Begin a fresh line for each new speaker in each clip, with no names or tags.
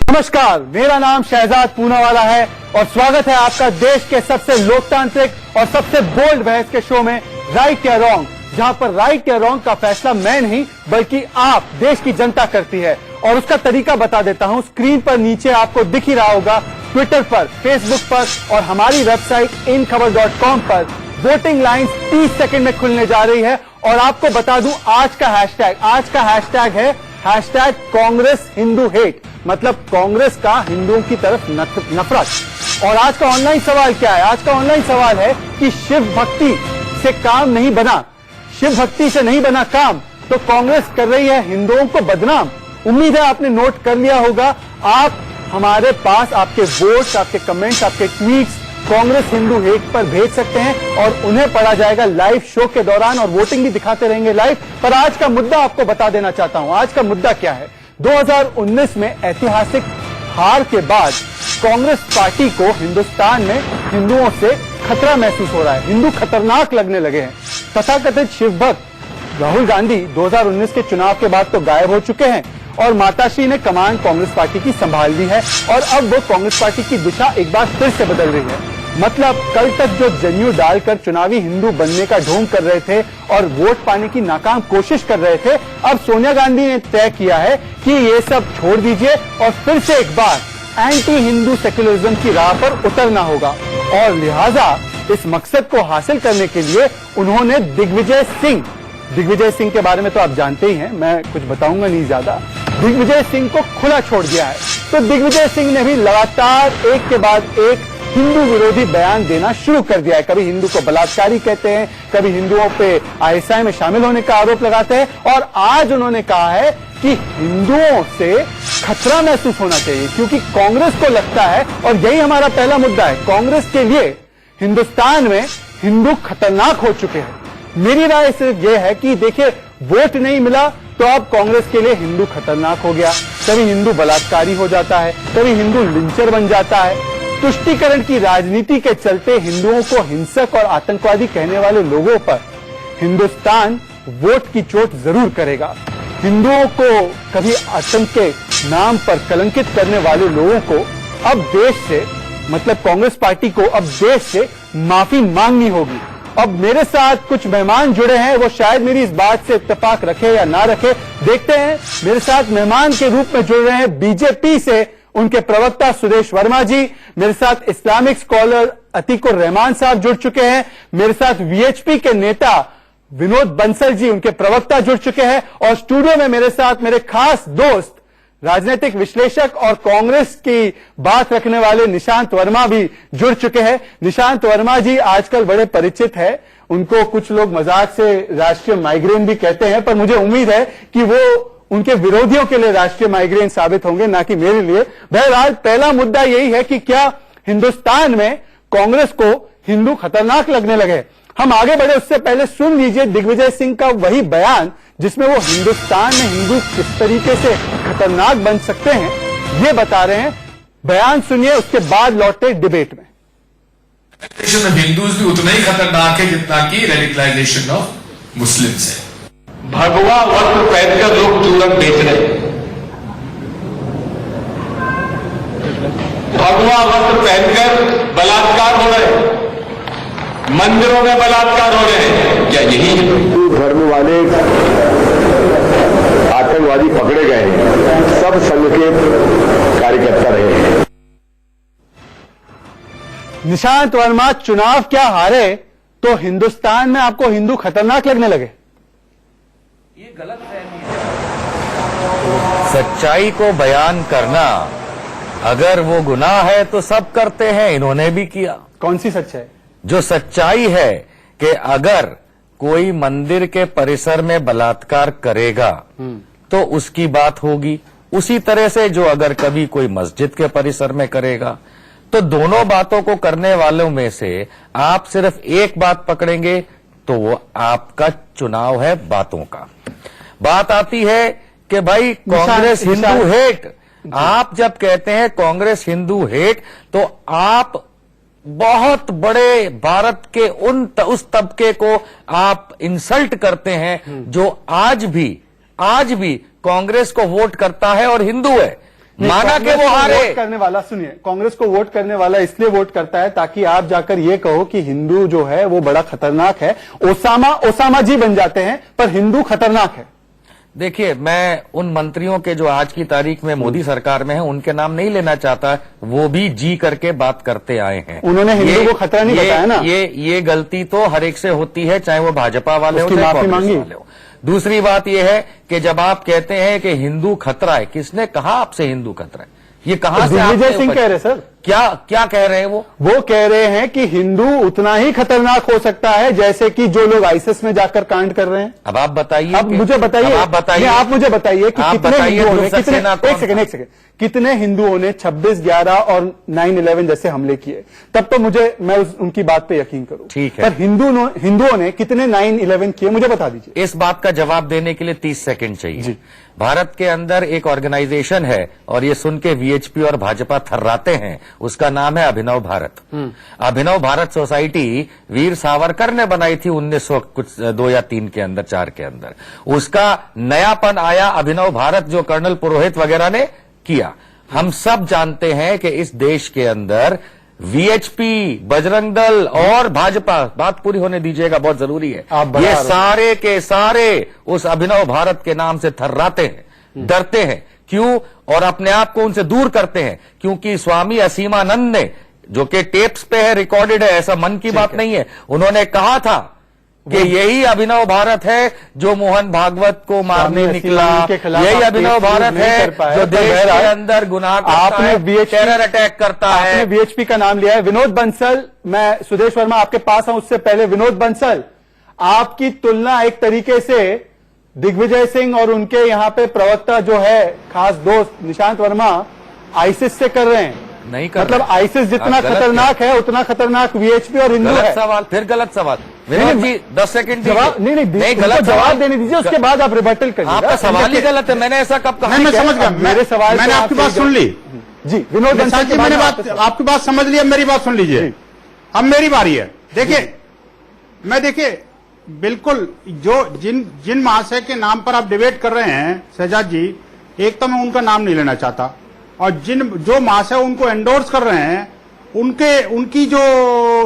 नमस्कार, मेरा नाम शहजाद पूनावाला है और स्वागत है आपका देश के सबसे लोकतांत्रिक और सबसे बोल्ड बहस के शो में राइट या रॉन्ग, जहां पर राइट या रॉन्ग का फैसला मैं नहीं बल्कि आप देश की जनता करती है। और उसका तरीका बता देता हूं, स्क्रीन पर नीचे आपको दिख ही रहा होगा। ट्विटर पर, फेसबुक पर और हमारी वेबसाइट inखबर.com पर वोटिंग लाइन्स 30 सेकंड में खुलने जा रही है। और आपको बता दूं आज का हैशटैग है हैशटैग कांग्रेस हिंदू हेट, मतलब कांग्रेस का हिंदुओं की तरफ नफरत। और आज का ऑनलाइन सवाल क्या है? आज का ऑनलाइन सवाल है कि शिव भक्ति से काम नहीं बना, शिव भक्ति से नहीं बना काम, तो कांग्रेस कर रही है हिंदुओं को बदनाम। उम्मीद है आपने नोट कर लिया होगा। आप हमारे पास आपके वोट्स, आपके कमेंट्स, आपके ट्वीट्स कांग्रेस हिंदू हेट पर भेज सकते हैं और उन्हें पढ़ा जाएगा लाइव शो के दौरान, और वोटिंग भी दिखाते रहेंगे लाइव। पर आज का मुद्दा आपको बता देना चाहता हूं। आज का मुद्दा क्या है? 2019 में ऐतिहासिक हार के बाद कांग्रेस पार्टी को हिंदुस्तान में हिंदुओं से खतरा महसूस हो रहा है। हिंदू खतरनाक लगने लगे हैं। तथाकथित शिव भक्त राहुल गांधी 2019 के चुनाव के बाद तो गायब हो चुके हैं और माताश्री ने कमान कांग्रेस पार्टी की संभाल ली है और अब वो कांग्रेस पार्टी की दिशा एक बार फिर से बदल रही है। मतलब कल तक जो जनेऊ डालकर चुनावी हिंदू बनने का ढोंग कर रहे थे और वोट पाने की नाकाम कोशिश कर रहे थे, अब सोनिया गांधी ने तय किया है कि ये सब छोड़ दीजिए और फिर से एक बार एंटी हिंदू सेक्युलरिज्म की राह पर उतरना होगा। और लिहाजा इस मकसद को हासिल करने के लिए उन्होंने दिग्विजय सिंह के बारे में तो आप जानते ही हैं, मैं कुछ बताऊंगा नहीं ज्यादा, दिग्विजय सिंह को खुला छोड़ दिया है। तो दिग्विजय सिंह ने भी लगातार एक के बाद एक हिंदू विरोधी बयान देना शुरू कर दिया है। कभी हिंदू को बलात्कारी कहते हैं, कभी हिंदुओं पे आईएसआई में शामिल होने का आरोप लगाते हैं और आज उन्होंने कहा है कि हिंदुओं से खतरा महसूस होना चाहिए, क्योंकि कांग्रेस को लगता है, और यही हमारा पहला मुद्दा है, कांग्रेस के लिए हिंदुस्तान में हिंदू खतरनाक हो चुके हैं। मेरी राय सिर्फ यह है कि देखिए, वोट नहीं मिला तो अब कांग्रेस के लिए हिंदू खतरनाक हो गया। कभी हिंदू बलात्कारी हो जाता है, कभी हिंदू लिंचर बन जाता है। तुष्टीकरण की राजनीति के चलते हिंदुओं को हिंसक और आतंकवादी कहने वाले लोगों पर हिंदुस्तान वोट की चोट जरूर करेगा। हिंदुओं को कभी आतंक के नाम पर कलंकित करने वाले लोगों को अब देश से, मतलब कांग्रेस पार्टी को अब देश से माफी मांगनी होगी। अब मेरे साथ कुछ मेहमान जुड़े हैं, वो शायद मेरी इस बात से इत्तेफाक रखे या ना रखे, देखते हैं। मेरे साथ मेहमान के रूप में जुड़ रहे हैं बीजेपी से उनके प्रवक्ता सुदेश वर्मा जी, मेरे साथ इस्लामिक स्कॉलर अतीकुर रहमान साहब जुड़ चुके हैं, मेरे साथ वीएचपी के नेता विनोद बंसल जी, उनके प्रवक्ता जुड़ चुके हैं, और स्टूडियो में मेरे साथ मेरे खास दोस्त राजनीतिक विश्लेषक और कांग्रेस की बात रखने वाले निशांत वर्मा भी जुड़ चुके हैं। निशांत वर्मा जी आजकल बड़े परिचित है, उनको कुछ लोग मजाक से राष्ट्रीय माइग्रेन भी कहते हैं, पर मुझे उम्मीद है कि वो उनके विरोधियों के लिए राष्ट्रीय माइग्रेन साबित होंगे, ना कि मेरे लिए। बहरहाल पहला मुद्दा यही है कि क्या हिंदुस्तान में कांग्रेस को हिंदू खतरनाक लगने लगे। हम आगे बढ़े उससे पहले सुन लीजिए दिग्विजय सिंह का वही बयान जिसमें वो हिंदुस्तान में हिंदू किस तरीके से खतरनाक बन सकते हैं ये बता रहे हैं। बयान सुनिए, उसके बाद लौटे डिबेट में।
हिंदूज भी उतना ही खतरनाक है जितना कि रेडिकलाइजेशन ऑफ मुस्लिम्स है।
भगवा वस्त्र पहनकर लोग चूरन बेच रहे हैं, भगवा वस्त्र पहनकर बलात्कार हो रहे हैं, मंदिरों में बलात्कार हो रहे हैं। क्या यही हिंदू धर्म वाले आतंकवादी पकड़े गए हैं? सब संघ के कार्यकर्ता रहे हैं।
निशांत वर्मा, चुनाव क्या हारे तो हिंदुस्तान में आपको हिंदू खतरनाक लगने लगे?
ये गलत फहमी है। सच्चाई को बयान करना अगर वो गुनाह है तो सब करते हैं, इन्होंने भी किया।
कौन सी सच्चाई?
जो सच्चाई है कि अगर कोई मंदिर के परिसर में बलात्कार करेगा तो उसकी बात होगी, उसी तरह से जो अगर कभी कोई मस्जिद के परिसर में करेगा, तो दोनों बातों को करने वालों में से आप सिर्फ एक बात पकड़ेंगे तो वो आपका चुनाव है बातों का। बात आती है कि भाई कांग्रेस हिंदू हेट, आप जब कहते हैं कांग्रेस हिंदू हेट तो आप बहुत बड़े भारत के उस तबके को आप इंसल्ट करते हैं जो आज भी कांग्रेस को वोट करता है और हिंदू है। माना कि
कांग्रेस
वो
को
हारे।
वोट करने वाला, सुनिए, कांग्रेस को वोट करने वाला इसलिए वोट करता है ताकि आप जाकर ये कहो कि हिंदू जो है वो बड़ा खतरनाक है, ओसामा जी बन जाते हैं, पर हिंदू खतरनाक है।
देखिए, मैं उन मंत्रियों के जो आज की तारीख में मोदी सरकार में हैं उनके नाम नहीं लेना चाहता, वो भी जी करके बात करते आए हैं।
उन्होंने हिंदू को खतरा नहीं बताया ना।
ये गलती तो हर एक से होती है, चाहे वो भाजपा वाले हो
उसकी
चाहे
माफी
कांग्रेस
मांगी।
वाले हो। दूसरी बात यह है कि जब आप कहते हैं कि हिंदू खतरा है, किसने कहा आपसे हिंदू खतरा है? ये कहां से
दिग्विजय
आपने
सिंह
उपज-
कह रहे सर,
क्या कह रहे हैं
वो कह रहे हैं कि हिंदू उतना ही खतरनाक हो सकता है जैसे कि जो लोग आईएसएस में जाकर कांड कर रहे हैं।
अब आप बताइए,
अब मुझे बताइए,
आप बताइए,
नहीं, आप मुझे बताइए कि
आप
कितने
बताइए
हिंदुओं ने,
दुर्शक सेना कौन
एक सेकंड, कितने हिंदुओं ने 26/11 और 9/11 जैसे हमले किए, तब तो मैं उनकी बात पे यकीन करूं।
ठीक है।
पर हिंदुओं ने कितने 9/11 किए, मुझे बता दीजिए।
इस बात का जवाब देने के लिए 30 सेकंड चाहिए। भारत के अंदर एक ऑर्गेनाइजेशन है और ये सुन के वीएचपी और भाजपा थर्राते हैं, उसका नाम है अभिनव भारत। अभिनव भारत सोसाइटी वीर सावरकर ने बनाई थी 1902 या 3 के अंदर, 4 के अंदर। उसका नयापन आया अभिनव भारत जो कर्नल पुरोहित वगैरह ने किया। हम सब जानते हैं कि इस देश के अंदर वीएचपी, बजरंग दल और भाजपा, बात पूरी होने दीजिएगा, बहुत जरूरी है, ये सारे के सारे उस अभिनव भारत के नाम से थर्राते हैं, डरते हैं। क्यों? और अपने आप को उनसे दूर करते हैं, क्योंकि स्वामी असीमानंद ने, जो कि टेप्स पे है, रिकॉर्डेड है, ऐसा मन की बात नहीं है, उन्होंने कहा था कि यही अभिनव भारत है जो मोहन भागवत को मारने निकला, यही अभिनव भारत है जो देश के अंदर गुनाह करता है, टेरर अटैक करता है।
आपने वीएचपी का नाम लिया है। विनोद बंसल, मैं सुदेश वर्मा आपके पास हूं, उससे पहले विनोद बंसल, आपकी तुलना एक तरीके से दिग्विजय सिंह और उनके यहां पे प्रवक्ता जो है खास दोस्त निशांत वर्मा आईसिस से कर रहे हैं।
नहीं कर
मतलब
रहे।
आईसिस जितना खतरनाक है उतना खतरनाक वीएचपी और हिंदू है।
गलत सवाल, फिर गलत सवाल। विनोद जी 10 सेकंड
जवाब नहीं,
गलत
जवाब देने दीजिए, उसके बाद आप रिबर्टल करिए।
आपका सवाल ही गलत है, मैंने ऐसा कब कहा?
मैं समझ गया,
मेरे सवाल
मैंने आपकी बात सुन ली
जी। विनोद बंसल
जी, मैंने आपकी बात समझ ली, अब मेरी बात सुन लीजिए। अब मेरी बारी है। देखिए बिल्कुल जिन महाशय के नाम पर आप डिबेट कर रहे हैं शहजाद जी, एक तो मैं उनका नाम नहीं लेना चाहता, और जो महाशय उनको एंडोर्स कर रहे हैं उनकी जो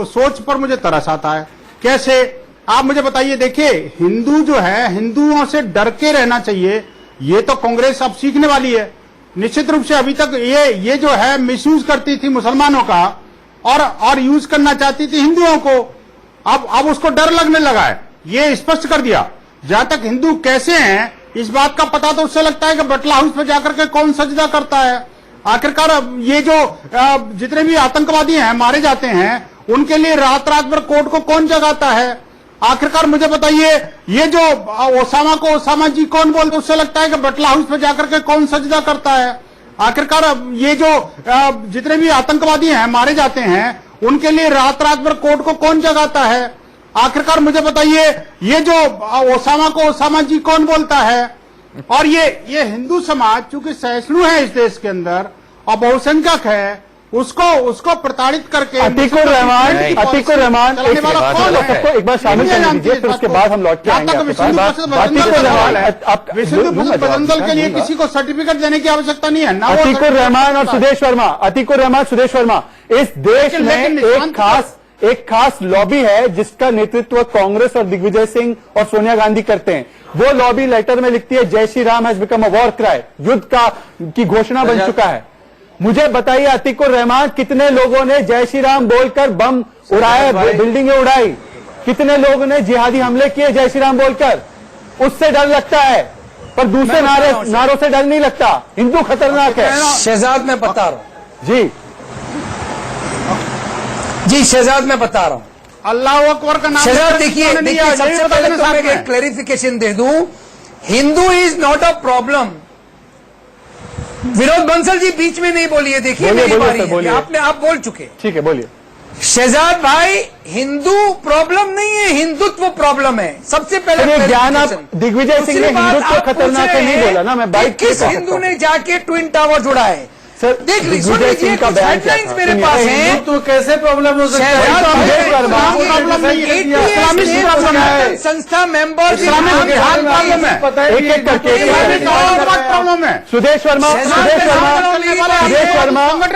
सोच पर मुझे तरस आता है। कैसे, आप मुझे बताइए। देखिए, हिंदू जो है, हिंदुओं से डर के रहना चाहिए, ये तो कांग्रेस अब सीखने वाली है। निश्चित रूप से अभी तक ये जो है मिसयूज करती थी मुसलमानों का और यूज करना चाहती थी हिंदुओं को, अब उसको डर लगने लगा है, ये स्पष्ट कर दिया। जहां तक हिंदू कैसे हैं इस बात का पता तो उससे लगता है कि बटला हाउस पर जाकर के कौन सजदा करता है। आखिरकार ये जो जितने भी आतंकवादी हैं मारे जाते हैं, उनके लिए रात भर कोर्ट को कौन जगाता है? आखिरकार मुझे बताइए, ये जो ओसामा जी कौन बोलते, उससे लगता है कि बटला हाउस पर जाकर के कौन सजदा करता है? आखिरकार ये जो जितने भी आतंकवादी हैं मारे जाते हैं, उनके लिए रात भर कोर्ट को कौन जगाता है? आखिरकार मुझे बताइए, ये जो ओसामा जी कौन बोलता है? और ये हिंदू समाज चूंकि सहिष्णु है इस देश के अंदर और बहुसंख्यक है, उसको प्रताड़ित करके
अतीकुर रहमान
चलाने वाला कौन है?
सबको एक बार शामिल कर लीजिए, फिर उसके बाद हम लौट के आएंगे आपके पास।
विष्णु बजरंग दल के लिए किसी को सर्टिफिकेट देने की आवश्यकता नहीं है ना।
अतीकुर रहमान और सुदेश वर्मा, इस देश में एक खास लॉबी है जिसका नेतृत्व कांग्रेस और दिग्विजय सिंह और सोनिया गांधी करते हैं। वो लॉबी लेटर में लिखती है जय Shri Ram has become a war cry, युद्ध की घोषणा बन चुका है। मुझे बताइए अतीकुर रहमान, कितने लोगों ने जय श्री राम बोलकर बम उड़ाए, बिल्डिंगें उड़ाई? कितने लोगों ने जिहादी हमले किए जय श्री राम बोलकर? उससे डर लगता है, पर दूसरे नारों से डर नहीं लगता। हिंदू खतरनाक है।
शहजाद मैं बता रहा हूं जी, शहजाद मैं बता रहा हूं।
अल्लाह अकबर का नाम
शहजाद देखिए, सबसे पहले तो मैं एक क्लैरिफिकेशन दे दूं, Hindu is not a problem. Vinod Bansal ji बीच में नहीं बोलिए, देखिए मेरी बारी है, आप बोल चुके।
ठीक है, बोलिए।
शहजाद भाई, हिंदू प्रॉब्लम नहीं है, हिंदुत्व प्रॉब्लम है। सबसे पहले
ज्ञान आप दिग्विजय सिंह ने हिंदुत्व खतरनाक है नहीं बोला ना, मैं बाइक
किस हिंदू ने जाके ट्विन टावर जुड़ाए?
सर,
देख ली, सुन
दिग्विजय
लीजिए,
सिंह का
कुछ
बयान क्या
हेडलाइंस
था?
मेरे
सुनिए,
पास हैं।
तो कैसे प्रॉब्लम हो सकता है?
शहजाद
सुदेश वर्मा,
प्रॉब्लम नहीं है।
ATS ने सनातन संस्था मेंबर
इस्लामिक प्रॉब्लम है।
एक एक करके
प्रॉब्लम है।
सुदेश वर्मा,
संगठन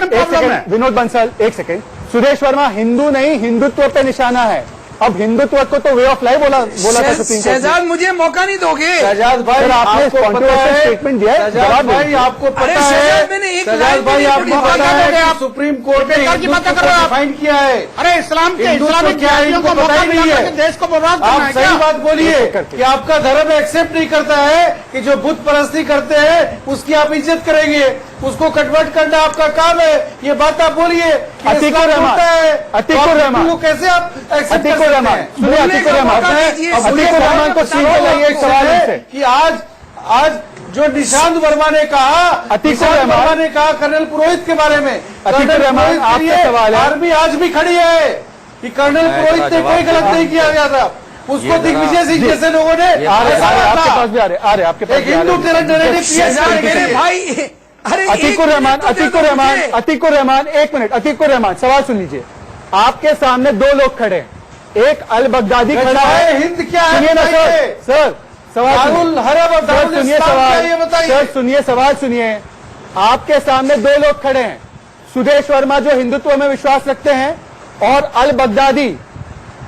प्रॉब्लम है।
विनोद बंसल, एक सेकंड। सुदेश वर्मा हिंदू नहीं, हिंदुत्व पे निशाना है। अब हिंदुत्व को तो वे ऑफ लाइफ बोला था सुप्रीम कोर्ट ने।
शहजाद मुझे मौका नहीं दोगे?
शहजाद भाई,
सर, आपने
आपको पता
controversial
है,
statement दिया है,
शहजाद
जवाब
भाई,
दीजिए।
आपको
अरे
पता है,
शहजाद, मैंने एक
शहजाद
लाइन
भाई,
भी
आपको
नहीं
पता
बोली।
है कि
आप
सुप्रीम कोर्ट ने
बेकार की बातें करो आप।
डिफाइन किया है।
अरे इस्लाम के
हिंदुत्व
इस्लामिक
क्या है,
जातियों को
इनको
मौका
पता ही नहीं
दिया
है।
कि देश को बर्बाद करना
आप
है
सही
क्या?
बात बोलिए
एक करके।
कि आपका धर्म एक्सेप्ट नहीं करता है कि जो बुत परस्ती करते हैं उसकी आप इज्जत करेंगे, उसको कन्वर्ट करना आपका काम है। ये बात आप बोलिए कि
अतीकुर
इस्लाम
रहमान,
होता है,
अतीकुर
तो आप
रहमान।
हिंदू को कैसे आप एक्सेप्ट कर
अतीकुर
सकते
रहमान,
हैं?
सुनिए,
बोलने
अतीकुर
का
रहमान,
मौका दीजिए,
अतीकुर
सुनिए,
रहमान को सीट पे लाइए एक सवाल इनसे।
कि आज जो निशांत वर्मा ने कहा,
अतीकुर
निशांत
रहमान,
वर्मा ने कहा कर्नल पुरोहित के बारे में।
अतीकुर
कर्नल
रहमान,
पुरोहित के
आपका
लिए
सवाल है।
आर्मी आज भी खड़ी है कि कर्नल पुरोहित ने कोई गलत नहीं किया गया था। उसको दिग्विजय सिंह जैसे लोगों ने
आ रहे आपके पास भी आ रहे आपके पास
एक
भी आ
हिंदू
रहे।
टेरर नैरेटिव
शहजाद मेरे भाई, अरे
अतीकुर रहमान, अतीकुर रहमान, अतीकुर रहमान, एक मिनट। अतीकुर रहमान, सवाल सुन लीजिए। आपके सामने दो लोग खड़े हैं, एक अल बगदादी खड़ा है।
हिंद क्या है
सुनिए ना सर,
बताइए।
सर सवाल सुनिए।
दारुल हरब और
सर
दारुल
सुनिए
इस्लाम क्या है, ये
सवाल,
बताइए।
सर सुनिए सवाल सुनिए। आपके सामने दो लोग खड़े हैं, सुदेश वर्मा जो हिंदुत्व में विश्वास रखते हैं और अल बगदादी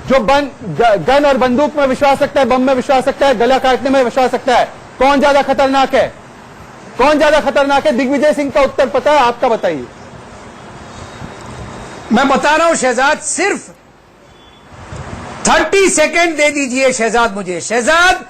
जो गन और बंदूक में विश्वास रखता है, बम में विश्वास रखता है, गला काटने में विश्वास रखता है। कौन ज्यादा खतरनाक है? कौन ज्यादा खतरनाक है? दिग्विजय सिंह का उत्तर पता है, आपका बताइए।
मैं बता रहा हूं शहजाद, सिर्फ 30 सेकेंड दे दीजिए शहजाद मुझे। शहजाद,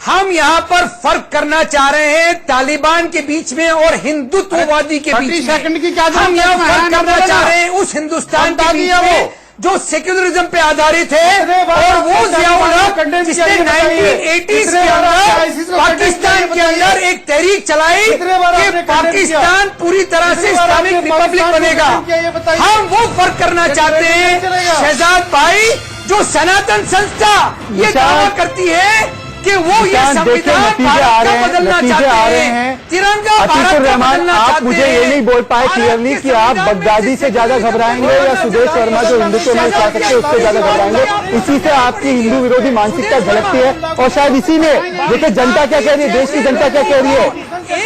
हम यहां पर फर्क करना चाह रहे हैं तालिबान के बीच में और हिंदुत्ववादी के
30
बीच में।
सेकंड की क्या
हम
जरूरत
यहां
है?
फर्क करना
बोला
चाह
ना।
रहे हैं उस हिंदुस्तान के
दादी
बीच
है
में
वो।
जो सेक्युलरिज्म पे आधारित है
कितने बार
और
आपने
वो जियाउल हक
condemn
जिसने
किया, ये बताइए।
1980s
कितने
के
बार आपने
अंदर
ISIS को
पाकिस्तान
condemn
के
किया,
अंदर
बताइए।
एक तहरीक चलाई
कितने बार
कि
आपने condemn
पाकिस्तान पूरी तरह से
कितने बार
इस्लामिक
आपने
रिपब्लिक
पाकिस्तान को
बनेगा।
condemn किया, ये बताइए।
हम वो फर्क करना चाहते हैं
चलेगा।
शहजाद भाई, जो सनातन संस्था ये दावा करती है कि वो ये
निशान, देखिए,
संविधान
नतीजे आ
भारत
रहे
का
हैं,
बदलना
नतीजे
चाहते
आ रहे
हैं,
हैं।
तिरंगा
अतीकुर
भारत का
रहमान,
बदलना
आप
चाहते
मुझे ये
हैं।
नहीं बोल पाए
भारत
क्लियरली
के
कि आप
संविधान में
बगदादी से ज्यादा घबराएंगे या सुदेश वर्मा जो हिंदुत्व में विश्वास रखते हैं उससे ज्यादा घबराएंगे। इसी से आपकी हिंदू विरोधी मानसिकता झलकती है और शायद इसी में देखिए जनता क्या कह रही है, देश की जनता क्या कह रही है।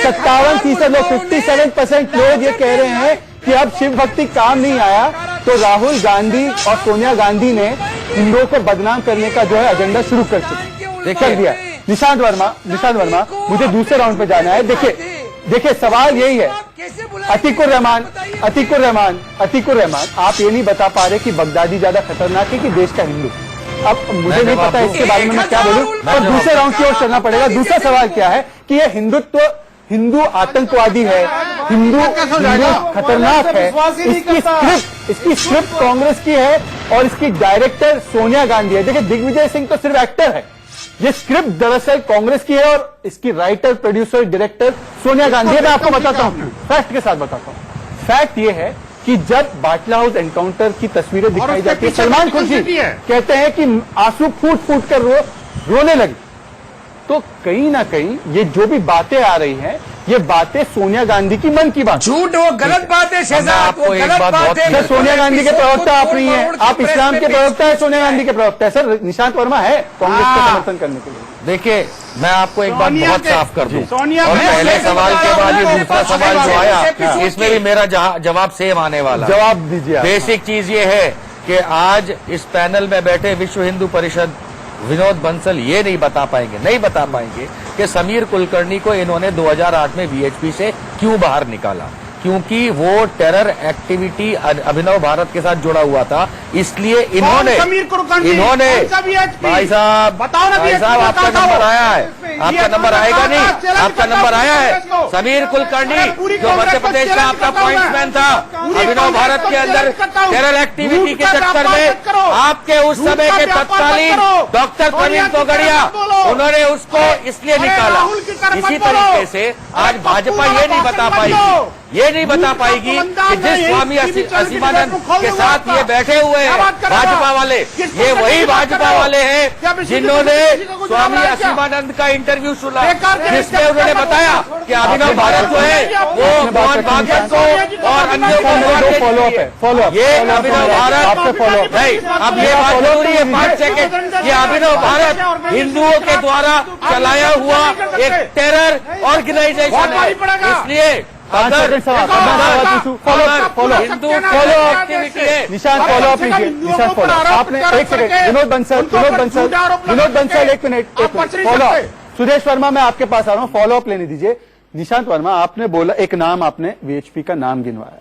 57% लोग, 57% लोग ये कह रहे हैं कि अब शिव भक्ति काम नहीं आया, तो राहुल गांधी और सोनिया गांधी ने हिंदुओं को बदनाम करने का जो है एजेंडा शुरू कर कर दिया। निशांत वर्मा, मुझे दूसरे राउंड पे जाना है। देखिए सवाल यही है। अतीकुर रहमान, आप ये नहीं बता पा रहे कि बगदादी ज्यादा खतरनाक है कि देश का हिंदू। अब मुझे नहीं पता इसके बारे में मैं क्या बोलूं, और दूसरे राउंड की ओर चलना पड़ेगा। दूसरा सवाल क्या है कि ये हिंदू आतंकवादी है, हिंदू खतरनाक है। इसकी स्क्रिप्ट कांग्रेस की है और इसकी डायरेक्टर सोनिया गांधी है। देखिए दिग्विजय सिंह तो सिर्फ एक्टर है, ये स्क्रिप्ट दरअसल कांग्रेस की है और इसकी writer, producer, director Sonia Gandhi है। मैं आपको बताता हूं, फैक्ट के साथ बताता हूं। फैक्ट ये है कि जब बाटला हाउस एनकाउंटर की तस्वीरें दिखाई जाती है, सलमान खुर्शीद कहते हैं कि आंसू फूट फूट कर रोने लगी। तो कहीं ना कहीं ये जो भी बातें आ रही हैं, ये बातें सोनिया गांधी की मन की बात।
झूठ, वो गलत बात है शहजाद,
आपको
वो
एक
गलत
बात
बात
बहुत
है।
सर सोनिया गांधी के प्रवक्ता आप नहीं है, आप इस्लाम के प्रवक्ता है, सोनिया गांधी के प्रवक्ता है। सर निशांत वर्मा है कांग्रेस का समर्थन करने के लिए।
देखिए मैं आपको एक बात
सोनिया
बहुत
के-
साफ कर दूं,
सोनिया
और
के-
पहले सवाल के बाद ये दूसरा सवाल जो आया
एपिसोड
इसमें भी मेरा जवाब सेम आने वाला है।
जवाब दीजिए आप।
बेसिक चीज ये है कि आज इस पैनल में बैठे विश्व हिंदू परिषद विनोद बंसल ये नहीं बता पाएंगे कि समीर कुलकर्णी को इन्होंने 2008 में वीएचपी से क्यों बाहर निकाला, क्योंकि वो टेरर एक्टिविटी अभिनव भारत के साथ जुड़ा हुआ था। इसलिए इन्होंने
समीर कुलकर्णी?
इन्होंने
कौन सा VHP?
भाई साहब,
बताओ ना
भाई
VHP
साहब आपका
बताओ।
नंबर आया है, आपका नंबर आएगा नहीं, आपका नंबर आया है।
पूरी
समीर कुलकर्णी
कांग्रेस
जो मध्य प्रदेश का
चैलेंज
आपका
करता हूं मैं।
पॉइंट्समैन था,
पूरी
अभिनव
कांग्रेस
भारत
को
के अंदर
चैलेंज करता हूं।
टेरर एक्टिविटी के
झूठ का
चक्कर
व्यापार
में
मत करो।
आपके उस
झूठ
समय
का
के
व्यापार मत
तत्कालीन
करो।
डॉक्टर
सोनिया
प्रवीण
की तरफ
तोगड़िया
मत बोलो।
उन्होंने उसको इसलिए
अरे
निकाला।
राहुल की तरफ
इसी
मत बोलो।
तरीके से आज भाजपा ये नहीं बता पाएगी कि जिस स्वामी असीमानंद के साथ ये बैठे हुए रहे
क्या
हैं
बात कर रहे हो?
भाजपा वाले।
किसको
ये वही
किसको
भाजपा
करो?
वाले हैं
क्या विशुद्ध
जिन्होंने
किसी को गुलाम
स्वामी
बनाया क्या?
असीमानंद का इंटरव्यू सुना,
बेकार के
जिसमें
रिश्ते
उन्होंने
करो।
बताया कि अभिनव भारत जो है वो मोहन भागवत को और अन्य को
दो फॉलोअप है, फॉलोअप
ये अभिनव भारत
आपसे फॉलोअप
नहीं, अब ये बात जरूरी है 5 सेकंड कि अभिनव भारत हिंदुओं के द्वारा चलाया हुआ एक टेरर ऑर्गेनाइजेशन है। इसलिए अगर हिंदू एक्टिविटी है,
निशांत फॉलोअप लीजिए, निशांत फॉलोअप। आपने एक सेकंड, विनोद बंसल, एक मिनट फॉलोअप। सुदेश वर्मा, मैं आपके पास आ रहा हूं, फॉलोअप लेने दीजिए। निशांत वर्मा, आपने बोला एक नाम, आपने वीएचपी का नाम गिनवाया।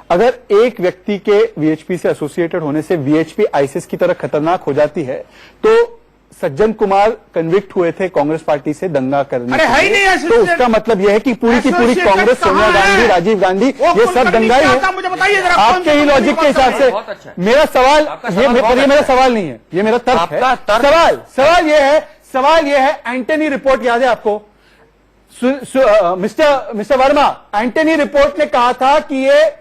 अगर एक व्यक्ति के वीएचपी से एसोसिएटेड होने से वीएचपी आईसिस की तरह खतरनाक हो जाती है, तो सज्जन कुमार कन्विक्ट हुए थे कांग्रेस पार्टी से दंगा करने
अरे है ही नहीं
के लिए। तो उसका मतलब यह है कि पूरी की पूरी कांग्रेस, सोनिया गांधी, राजीव गांधी, ये सब दंगाई है।
मुझे बताइए जरा,
आपके ही लॉजिक के हिसाब से मेरा सवाल, ये मेरा सवाल नहीं है, ये मेरा तर्क है। सवाल ये है, एंटनी रिपोर्ट याद है आपको? मिस्टर वर्मा, एंटनी रिपोर्ट ने कहा था कि ये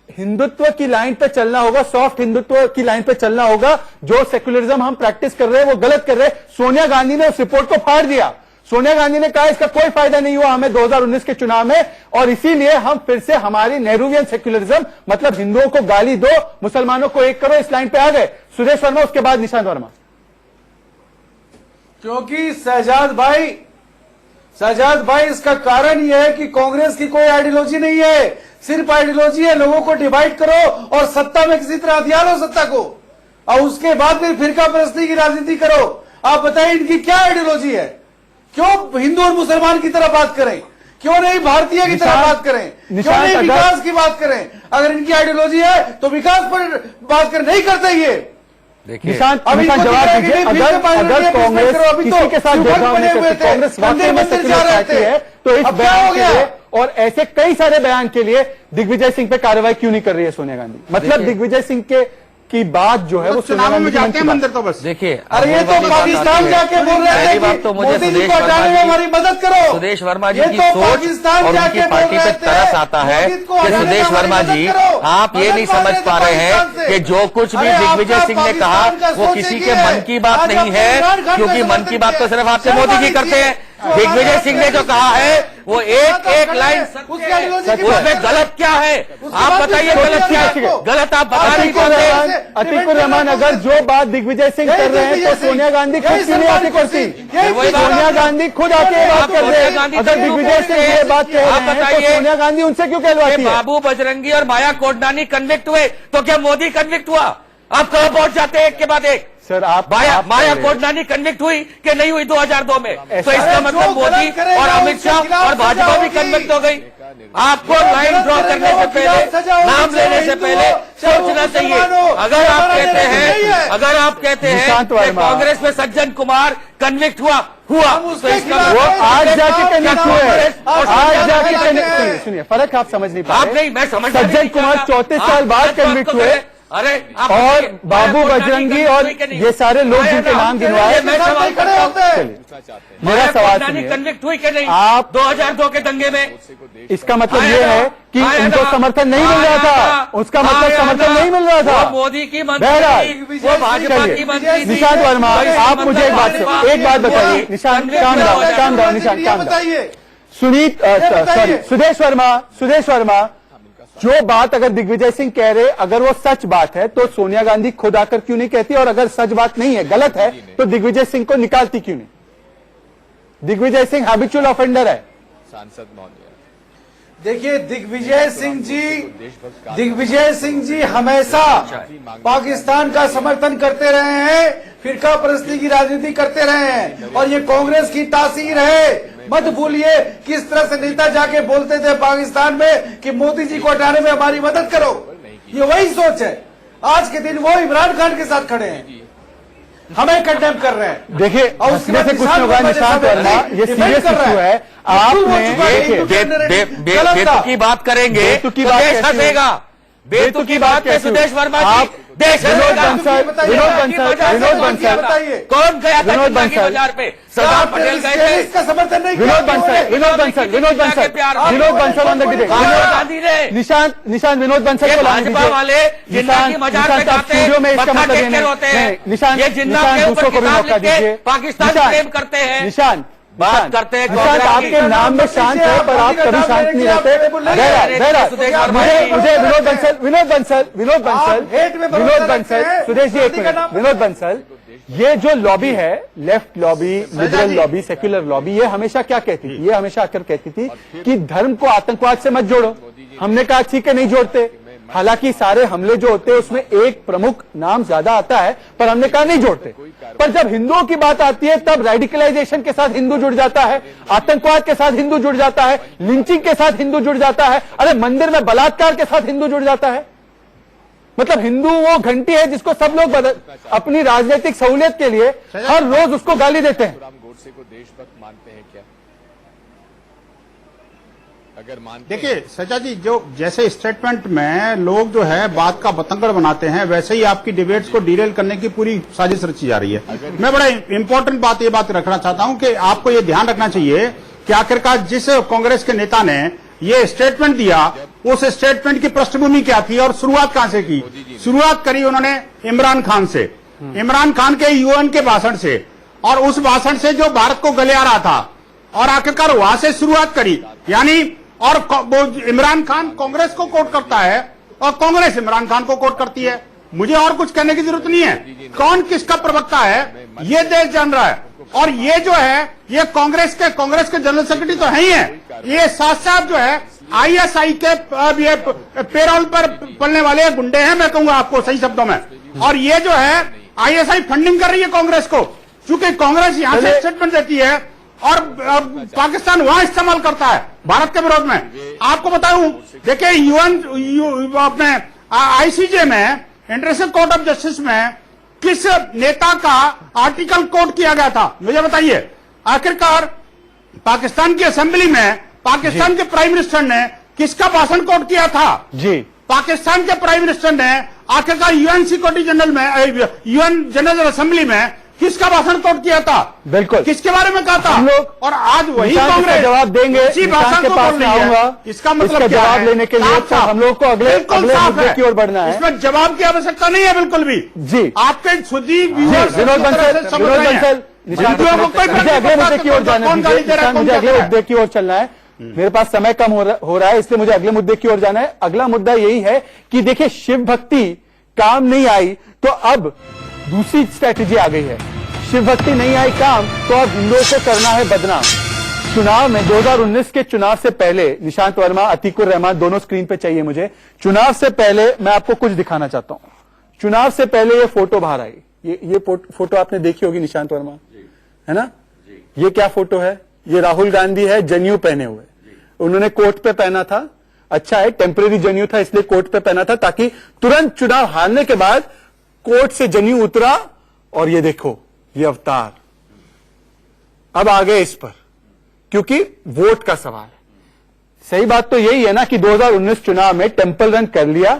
हिंदुत्व की लाइन पे चलना होगा, सॉफ्ट हिंदुत्व की लाइन पे चलना होगा, जो सेक्युलरिज्म हम प्रैक्टिस कर रहे हैं वो गलत कर रहे हैं। सोनिया गांधी ने उस रिपोर्ट को फाड़ दिया। सोनिया गांधी ने कहा इसका कोई फायदा नहीं हुआ हमें 2019 के चुनाव में, और इसीलिए हम फिर से हमारी नेहरूवियन सेक्युलरिज्म, मतलब हिंदुओं को गाली दो, मुसलमानों को एक करो, इस लाइन पे आ गए। सुदेश वर्मा, उसके बाद निशांत वर्मा।
क्योंकि शहजाद भाई इसका कारण यह है कि कांग्रेस की कोई आइडियोलॉजी नहीं है, सिर्फ आइडियोलॉजी है लोगों को डिवाइड करो और सत्ता में किसी तरह हथियार लो सत्ता को, और उसके बाद फिर फिरका परस्ती की राजनीति करो। आप बताइए इनकी क्या आइडियोलॉजी है? क्यों हिंदू और मुसलमान की तरह बात करें? क्यों नहीं भारतीय की तरह बात करें? क्यों नहीं विकास की बात करें? अगर इनकी आइडियोलॉजी है तो विकास पर बात करें, नहीं करते ये।
निशांत जवाब दीजिए। अगर कांग्रेस किसी के साथ भेदभाव नहीं करती, कांग्रेस वाकई में सेक्युलर पार्टी है, तो इस बयान के लिए और ऐसे कई सारे बयान के लिए दिग्विजय सिंह पे कार्रवाई क्यों नहीं कर रही है सोनिया गांधी? मतलब दिग्विजय सिंह की बात जो है वो
चुनाव में जाते हैं मंदिर तो बस।
देखिए,
अरे ये तो पाकिस्तान जाके बोल रहे थे
बात तो मुझे
मोदी जी
सुदेश
को हटाने में हमारी मदद करो।
सुदेश वर्मा जी
ये
की
तो
सोच
पाकिस्तान
और
जाके
उनकी पार्टी
बोल
पे
रहे थे,
तरस आता है
मोदी को
कि
हटाने में
सुदेश
हमारी
वर्मा
मदद
जी,
करो।
आप ये नहीं समझ पा रहे हैं कि जो कुछ भी
अरे
दिग्विजय
आपका
सिंह ने कहा
पाकिस्तान का
वो
सोच
किसी
एक
के
ही है।
मन की बात
आज
नहीं
आपने
है,
इमरान खान
क्योंकि
का
मन की बात तो सिर्फ आपसे
समर्थन
मोदी जी
किया।
करते हैं। दिग्विजय सिंह ने जो कहा है वो एक लाइन उसमें गलत क्या है? आप बताइए गलत क्या है? गलत आप बता नहीं पाते।
अतीकुर रहमान, अगर जो बात दिग्विजय सिंह कर रहे हैं तो सोनिया गांधी खुद क्यों नहीं आके करती? सोनिया गांधी खुद आके ये बात कर रहे हैं। अगर दिग्विजय सिंह ये बात कह रहे हैं तो सोनिया गांधी उनसे क्यों कहलवाती है?
बाबू बजरंगी और माया कोडनानी कन्विक्ट हुए तो क्या मोदी कन्विक्ट हुआ? आप कहां पहुंच जाते हैं एक के बाद एक?
सर आप
माया कोडनानी कन्विक्ट हुई कि नहीं हुई 2002 में? तो इसका मतलब मोदी और अमित शाह और भाजपा भी कन्विक्ट हो गई। आपको लाइन ड्रॉ करने से पहले, नाम लेने से पहले सोचना चाहिए। अगर आप कहते हैं कि कांग्रेस में सज्जन कुमार कन्विक्ट हुआ तो इसका
वो आज जाके कन्विक्ट हुए, आज जाके कन्विक्ट। सुनिए, फर्क आप समझ नहीं पा
आप
रहे।
नहीं, मैं समझ
सज्जन कुमार 34 साल बाद कन्विक्ट हुए,
अरे
और बाबू बजरंगी और ये सारे लोग जिनके नाम गिनवाए।
मैं सवाल करता हूं,
मेरा सवाल सुनिए,
कन्विक्ट हुई कि नहीं
आप
2002 के दंगे में?
इसका मतलब ये है कि उनको समर्थन नहीं मिल रहा था, उसका मतलब समर्थन नहीं मिल रहा था।
वो मोदी की मंत्री
बहरहाल,
थी, वो भाजपा की मंत्री थी।
निशांत वर्मा, आप मुझे एक बात बताइए। Nishant, calm down, Nishant calm down. Sudesh Verma, जो बात अगर दिग्विजय सिंह कह रहे, अगर वो सच बात है तो सोनिया गांधी खुद आकर क्यों नहीं कहती? और अगर सच बात नहीं है, गलत है, तो दिग्विजय सिंह को निकालती क्यों नहीं? दिग्विजय सिंह हैबिचुअल ऑफेंडर है।
सांसद महोदय,
देखिए दिग्विजय सिंह जी हमेशा पाकिस्तान का समर्थन करते रहे हैं, फिरका परस्ती की राजनीति करते रहे हैं, और ये कांग्रेस की तासीर है। मत भूलिए किस तरह से नेता जाके बोलते थे पाकिस्तान में कि मोदी जी को हटाने में हमारी मदद करो। ये वही सोच है। आज के दिन वो इमरान खान के साथ खड़े हैं, हमें कंडेम कर रहे हैं।
देखिए, हंसने से कुछ नहीं होगा निशांत वर्मा, ये सीरियस इशू है। आपने
बेतु की बात करेंगे तो देश हंसेगा।
बेतुकी बात पे सुदेश वर्मा जी
आप
देश
विनोद बंसल
बताइए
कौन गया था
विनोद
गंगा की
बंसल।
बाजार पे? सरदार पटेल गए थे।
इसका समर्थन नहीं
विनोद
किया।
Bansal Vinod Bansal Vinod Bansal Vinod Bansal on the debate
Rahul Gandhi ने
निशांत विनोद बंसल
ये
को लाने
भाजपा
दीजिए।
वाले जिन्ना की मजार पे
निशांत, आप
जाते
स्टूडियो में इसका
मत्था
मतलब ये
टेक के
नहीं
रोते हैं।
निशांत
ये जिन्ना
निशांत
के ऊपर
दूसरों को भी
किताब
मौका
लिख के
दीजिए।
पाकिस्तान
निशांत,
प्रेम करते हैं।
निशांत
बात करते हैं
निशांत,
कांग्रेस
आपके
की।
नाम में शांत है पर आप कभी शांत नहीं रहते।
सुदेश वर्मा जी।
मुझे विनोद बंसल
हेट में भरोसा
विनोद
रखते
बंसल
हैं।
सुदेश जी एक
शांति का
मिनट
नाम-
विनोद बंसल ये जो लॉबी है लेफ्ट लॉबी लिबरल
जी।
लॉबी सेक्युलर लॉबी ये हमेशा क्या कहती थी? ये हमेशा आकर कहती थी कि धर्म को आतंकवाद से मत जोड़ो। हमने कहा ठीक है नहीं जोड़ते। हालांकि सारे हमले जो होते हैं उसमें एक प्रमुख नाम ज्यादा आता है पर हमने कहा नहीं जोड़ते। पर जब हिंदुओं की बात आती है तब रेडिकलाइजेशन के साथ हिंदू जुड़ जाता है, आतंकवाद के साथ हिंदू जुड़ जाता है, लिंचिंग के साथ हिंदू जुड़ जाता है, अरे मंदिर में बलात्कार के साथ हिंदू जुड़ जाता है। मतलब हिंदू वो घंटी है जिसको सब लोग अपनी राजनीतिक सहूलियत के लिए हर रोज उसको गाली देते हैं।
गोडसे को देशभक्त मानते हैं क्या? अगर मानते
देखिए सजा जी, जो जैसे स्टेटमेंट में लोग जो है बात का बतंगड़ बनाते हैं वैसे ही आपकी डिबेट्स को डिरेल करने की पूरी साजिश रची जा रही है। मैं बड़ा इंपॉर्टेंट बात रखना चाहता हूं कि आपको ये ध्यान रखना चाहिए कि आखिरकार जिस कांग्रेस के नेता ने ये स्टेटमेंट दिया उस स्टेटमेंट की पृष्ठभूमि क्या थी और शुरुआत कहां से की? शुरुआत करी उन्होंने इमरान खान से, इमरान खान के यूएन के भाषण से, और उस भाषण से जो भारत को गले आ रहा था और आखिरकार वहां से शुरुआत करी। यानी और वो इमरान खान कांग्रेस को कोट करता है और कांग्रेस इमरान खान को कोट करती है। मुझे और कुछ कहने की जरूरत नहीं है। कौन किसका प्रवक्ता है ये देश जान रहा है। और ये जो है ये कांग्रेस के जनरल सेक्रेटरी तो है ही है, ये साथ साथ जो है आईएसआई के ये पेरोल पर पलने वाले गुंडे हैं, मैं कहूंगा आपको सही शब्दों में। और ये जो है आईएसआई फंडिंग कर रही है कांग्रेस को, क्योंकि कांग्रेस यहां से स्टेटमेंट देती है और पाकिस्तान वहां इस्तेमाल करता है भारत के विरोध में। आपको बताऊं, देखिए यूएन अपने आईसीजे में, इंटरनेशनल कोर्ट ऑफ जस्टिस में किस नेता का आर्टिकल कोट किया गया था मुझे बताइए। आखिरकार पाकिस्तान की असेंबली में पाकिस्तान के प्राइम मिनिस्टर ने किसका भाषण कोट किया था?
जी,
पाकिस्तान के प्राइम मिनिस्टर ने आखिरकार यूएन सिक्योरिटी जनरल में, यूएन जनरल असेंबली में किसका भाषण कोट किया था?
बिल्कुल।
किसके बारे में कहा था?
हम लोग
और आज वही
निशांत इसका
कांग्रेस
जवाब देंगे।
इसी
निशांत
भाषण
के
को
पास
बोल
में
रही है।
आऊंगा।
इसका मतलब
इसका
क्या
जवाब
है?
लेने के लिए
साफ साफ।
हम लोग को अगले
बिल्कुल साफ
मुद्दे
है।
की ओर बढ़ना है।
इसमें जवाब की आवश्यकता नहीं है बिल्कुल भी।
जी।
आपके खुदी
विनोद बंसल निशांत, मुझे अगले मुद्दे की ओर जाने दीजिए। निशांत, मुझे अगले मुद्दे की ओर चलना है। मेरे पास समय कम हो रहा है, इसलिए मुझे अगले मुद्दे की ओर जाना है। अगला मुद्दा यही है कि देखिए शिव भक्ति काम नहीं आई तो अब दूसरी स्ट्रैटेजी आ गई है। शिव भक्ति नहीं आई काम तो अब हिंदुओं को करना है बदनाम। चुनाव में 2019 के चुनाव से पहले, निशांत वर्मा, अतीकुर रहमान दोनों स्क्रीन पे चाहिए मुझे। चुनाव से पहले मैं आपको कुछ दिखाना चाहता हूं। चुनाव से पहले ये फोटो बाहर आई, ये फोटो आपने देखी होगी निशांत वर्मा, है ना? ये क्या फोटो है? ये राहुल गांधी है जनेऊ पहने हुए। उन्होंने कोट पे पहना था, अच्छा है टेम्परेरी जनेऊ था इसलिए कोट पे पहना था ताकि तुरंत चुनाव हारने के बाद कोट से जनेऊ उतरा और ये देखो ये अवतार। अब आ गए इस पर क्योंकि वोट का सवाल है। सही बात तो यही है ना कि 2019 चुनाव में टेंपल रन कर लिया,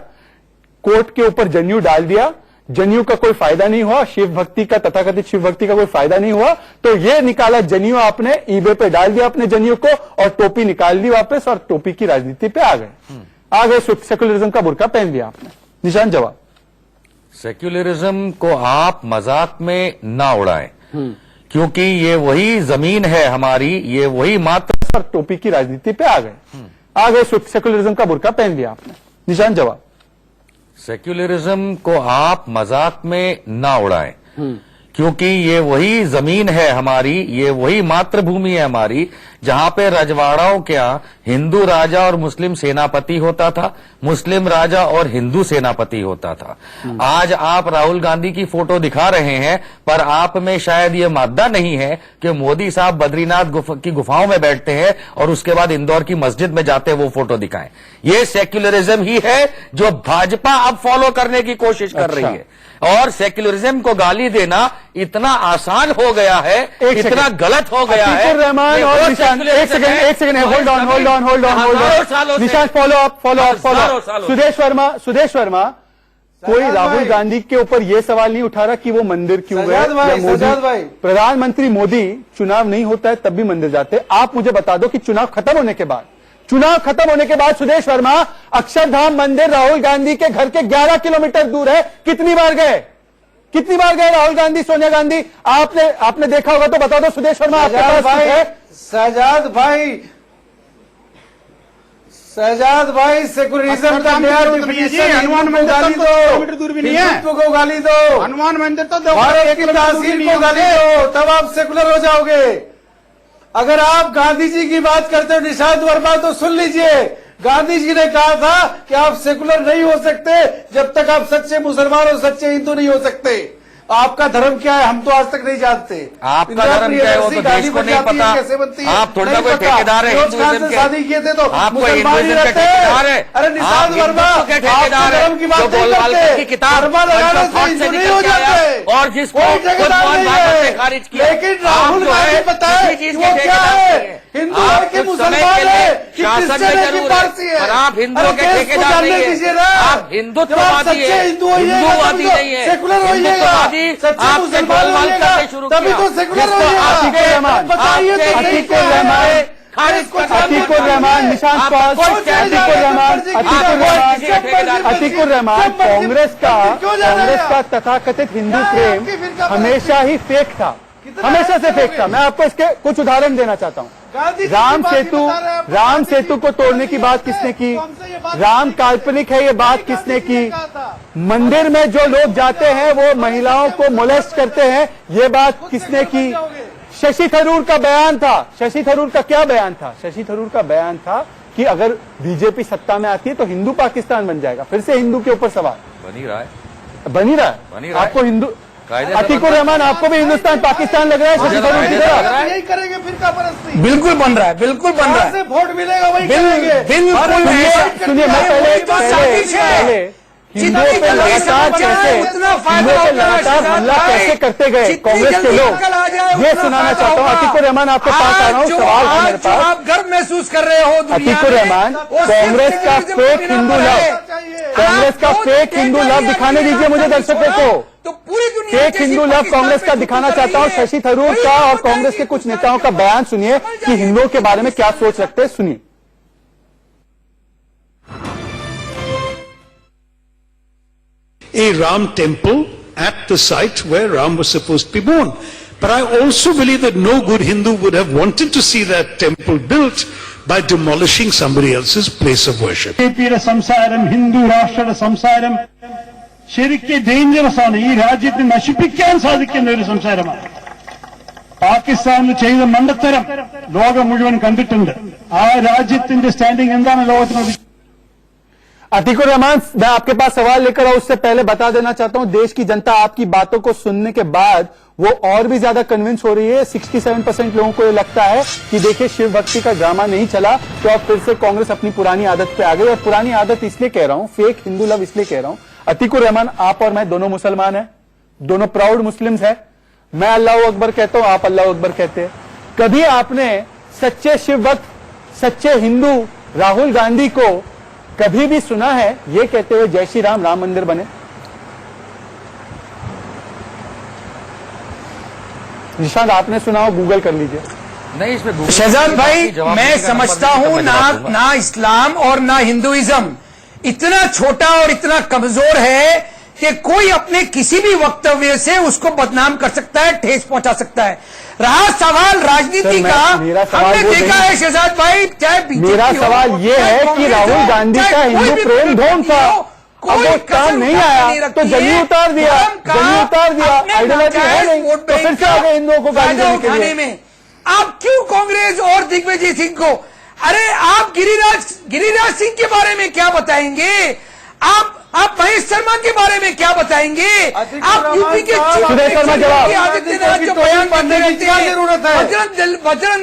कोट के ऊपर जनेऊ डाल दिया, जनेऊ का कोई फायदा नहीं हुआ, शिव भक्ति का, तथाकथित शिव भक्ति का कोई फायदा नहीं हुआ, तो ये निकाला जनेऊ आपने, ईबे पे डाल दिया अपने जनेऊ को और टोपी निकाल ली वापस और टोपी की राजनीति पे आ गए। सेकुलरिज्म का बुर्का पहन लिया आपने। निशान जवाब।
सेक्युलरिज्म को आप मजाक में ना उड़ाएं, क्योंकि ये वही जमीन है हमारी, ये वही मात्र।
और टोपी की राजनीति पे आ गए। सेकुलरिज्म का बुर्का पहन लिया आपने। निशान जवाब।
सेक्युलरिज्म को आप मजाक में ना उड़ाएं, क्योंकि ये वही जमीन है हमारी, ये वही मातृभूमि है हमारी, जहां पे रजवाड़ाओं के यहाँ हिंदू राजा और मुस्लिम सेनापति होता था, मुस्लिम राजा और हिंदू सेनापति होता था। आज आप राहुल गांधी की फोटो दिखा रहे हैं, पर आप में शायद ये मादा नहीं है कि मोदी साहब बद्रीनाथ की गुफाओं में बैठते हैं और उसके बाद इंदौर की मस्जिद में जाते वो फोटो दिखाएं। ये सेक्युलरिज्म ही है जो भाजपा अब फॉलो करने की कोशिश कर रही है। और सेक्युलरिज्म को गाली देना इतना आसान हो गया है, इतना गलत हो गया है।
अतीकुर रहमान और निशांत, एक second, hold on. Nishant follow up. Sudesh Verma, कोई राहुल गांधी के ऊपर यह सवाल नहीं उठा रहा कि वो मंदिर क्यों गए,
सजाद भाई,
प्रधानमंत्री मोदी चुनाव नहीं होता है तब भी मंदिर जाते। आप मुझे बता दो कि चुनाव खत्म होने के बाद सुदेश वर्मा अक्षरधाम मंदिर राहुल गांधी के घर के 11 किलोमीटर दूर है, कितनी बार गए राहुल गांधी, सोनिया गांधी? आपने देखा होगा तो बता दो सुदेश वर्मा।
शहजाद भाई सेकुलरिज्म का नया डिफिनेशन,
हनुमान मंदिर
गाली
तो
दो,
किलोमीटर दूर भी नहीं है।
हिंदुत्व को गाली दो,
हनुमान मंदिर तो
भारत की तहसील को गाली दो, तब आप सेकुलर हो जाओगे। अगर आप गांधी जी की बात करते हो निशांत वर्मा, तो सुन लीजिए, गांधी जी ने कहा था कि आप सेकुलर नहीं हो सकते जब तक आप सच्चे मुसलमान और सच्चे हिंदू नहीं हो सकते। आपका धर्म क्या है हम तो आज तक नहीं जानते।
आपका धर्म क्या है वो तो देश को नहीं पता।
कैसे बनती है
आप थोड़ा कोई ठेकेदार है हिंदुइज्म के,
शादी किए थे तो
आप कोई
मुसलमान ही
हिंदुइज्म के
रहते हैं।
ठेकेदार है।
अरे निशांत वर्मा, आप धर्म की बात नहीं करते, धर्म लगाने से हिंदू नहीं हो जाते।
और जिसको
कोई ठेकेदार नहीं है,
खारिज किया,
लेकिन राहुल गांधी बताए कि वो क्या है, हिंदू है कि मुसलमान है कि क्रिश्चियन है कि पारसी है।
आप हिंदुओं के ठेकेदार नहीं है, आप हिंदुत्ववादी है, हिंदूवादी नहीं है,
सेकुलर
हिंदुत्ववादी आपसे गोलमाल करने शुरू किया।
तभी तो सेकुलर होइएगा। बताइए तो सही क्या है।
अतीकुर रहमान, निशांत पॉल, अतीकुर रहमान, कांग्रेस का तथाकथित हिंदू प्रेम हमेशा ही फेक था, हमेशा से फेक था। मैं आपको इसके कुछ उदाहरण देना चाहता हूँ। राम सेतु को तोड़ने की बात किसने की? राम काल्पनिक है ये बात किसने की? मंदिर में जो लोग जाते हैं वो महिलाओं को मोलेस्ट करते हैं, ये बात किसने की? शशि थरूर का बयान था। शशि थरूर का क्या बयान था? शशि थरूर का बयान था कि अगर बीजेपी सत्ता में आती है तो हिंदू पाकिस्तान बन जाएगा। फिर से हिंदू के ऊपर सवाल बन ही रहा है। आपको हिंदू अतीकुर रहमान, आपको भी हिंदुस्तान पाकिस्तान लग रहा है शशि थरूर की तरह?
यही करेंगे फिर परस्ती।
बिल्कुल बन रहा है, बिल्कुल बन रहा है।
वोट मिलेगा वही करेंगे।
बिल्कुल
सुनिए, मैं पहले हिंदुओं पे लगातार हमला कैसे करते गए कांग्रेस के लोग, ये सुनाना चाहता हूँ। अतीकुर रहमान, आपके पास आ रहा हूँ, सवाल है मेरे पास।
आप गर्व महसूस कर रहे हो
अतीकुर रहमान, कांग्रेस का फेक हिंदू लव दिखाने दीजिए मुझे दर्शकों को।
तो पूरी दुनिया
फेक हिंदू लव कांग्रेस का दिखाना चाहता हूँ। शशि थरूर का और कांग्रेस के कुछ नेताओं का बयान सुनिए कि हिंदुओं के बारे में क्या सोच रखते हैं, सुनिए।
A Ram temple at the site where Ram was supposed to be born. But I also believe that no good Hindu would have wanted to see that temple built by demolishing somebody else's place of worship.
സംസാരം ഹിന്ദു രാഷ്ട്ര സംസാരം ശരിക്കും dangerous ആണ്. ഈ രാജ്യത്തെ നശിപ്പിക്കാൻ സാധിക്കുന്ന ഒരു സംസാരമാണ്. പാകിസ്ഥാനിൽ ചെയ്ത മണ്ടത്തരം ലോകം മുഴുവൻ കണ്ടിട്ടുണ്ട്. ആ രാജ്യത്തിന്റെ സ്റ്റാൻഡിംഗ് എന്താണ് ലോകത്തിന്?
अतीकुर रहमान, मैं आपके पास सवाल लेकर आऊं उससे पहले बता देना चाहता हूं, देश की जनता आपकी बातों को सुनने के बाद वो और भी ज्यादा कन्विंस हो रही है। 67% लोगों को ये लगता है कि देखिए शिव भक्ति का ड्रामा नहीं चला तो अब फिर से कांग्रेस अपनी पुरानी आदत पे आ गई। और पुरानी आदत इसलिए कह रहा हूं, फेक हिंदू लव इसलिए कह रहा हूं। अतीकुर रहमान, आप और मैं दोनों मुसलमान हैं, दोनों प्राउड मुस्लिम्स हैं। मैं अल्लाह अकबर कहता हूं, आप अल्लाह अकबर कहते हैं। कभी आपने सच्चे शिव भक्त, सच्चे हिंदू राहुल गांधी को कभी भी सुना है ये कहते हुए जय श्री राम, राम मंदिर बने? निशांत, आपने सुना हो, गूगल कर लीजिए।
नहीं, इसमें
शहजाद भाई, मैं समझता हूं ना इस्लाम और ना हिंदुइज्म इतना छोटा और इतना कमजोर है कि कोई अपने किसी भी वक्तव्य से उसको बदनाम कर सकता है, ठेस पहुंचा सकता है। रहा सवाल राजनीति का, हमने देखा है शहजाद भाई, चाहे
मेरा सवाल ये है कि राहुल गांधी का हिंदू प्रेम धोम था, अब वो काम नहीं आया तो जमी उतार दिया, आइडियोलॉजी है नहीं तो फिर से आगे हिंदुओं को गाली देने के लिए।
आप क्यों कांग्रेस और दिग्विजय सिंह को, अरे आप गिरिराज सिंह के बारे में क्या बताएंगे? आप आप महेश शर्मा के बारे में क्या बताएंगे? आप यूपी के
सुरेश शर्मा जवाब।
आदित्यनाथ जो बयान करते रहते हैं,
जरूरत है
बजरंग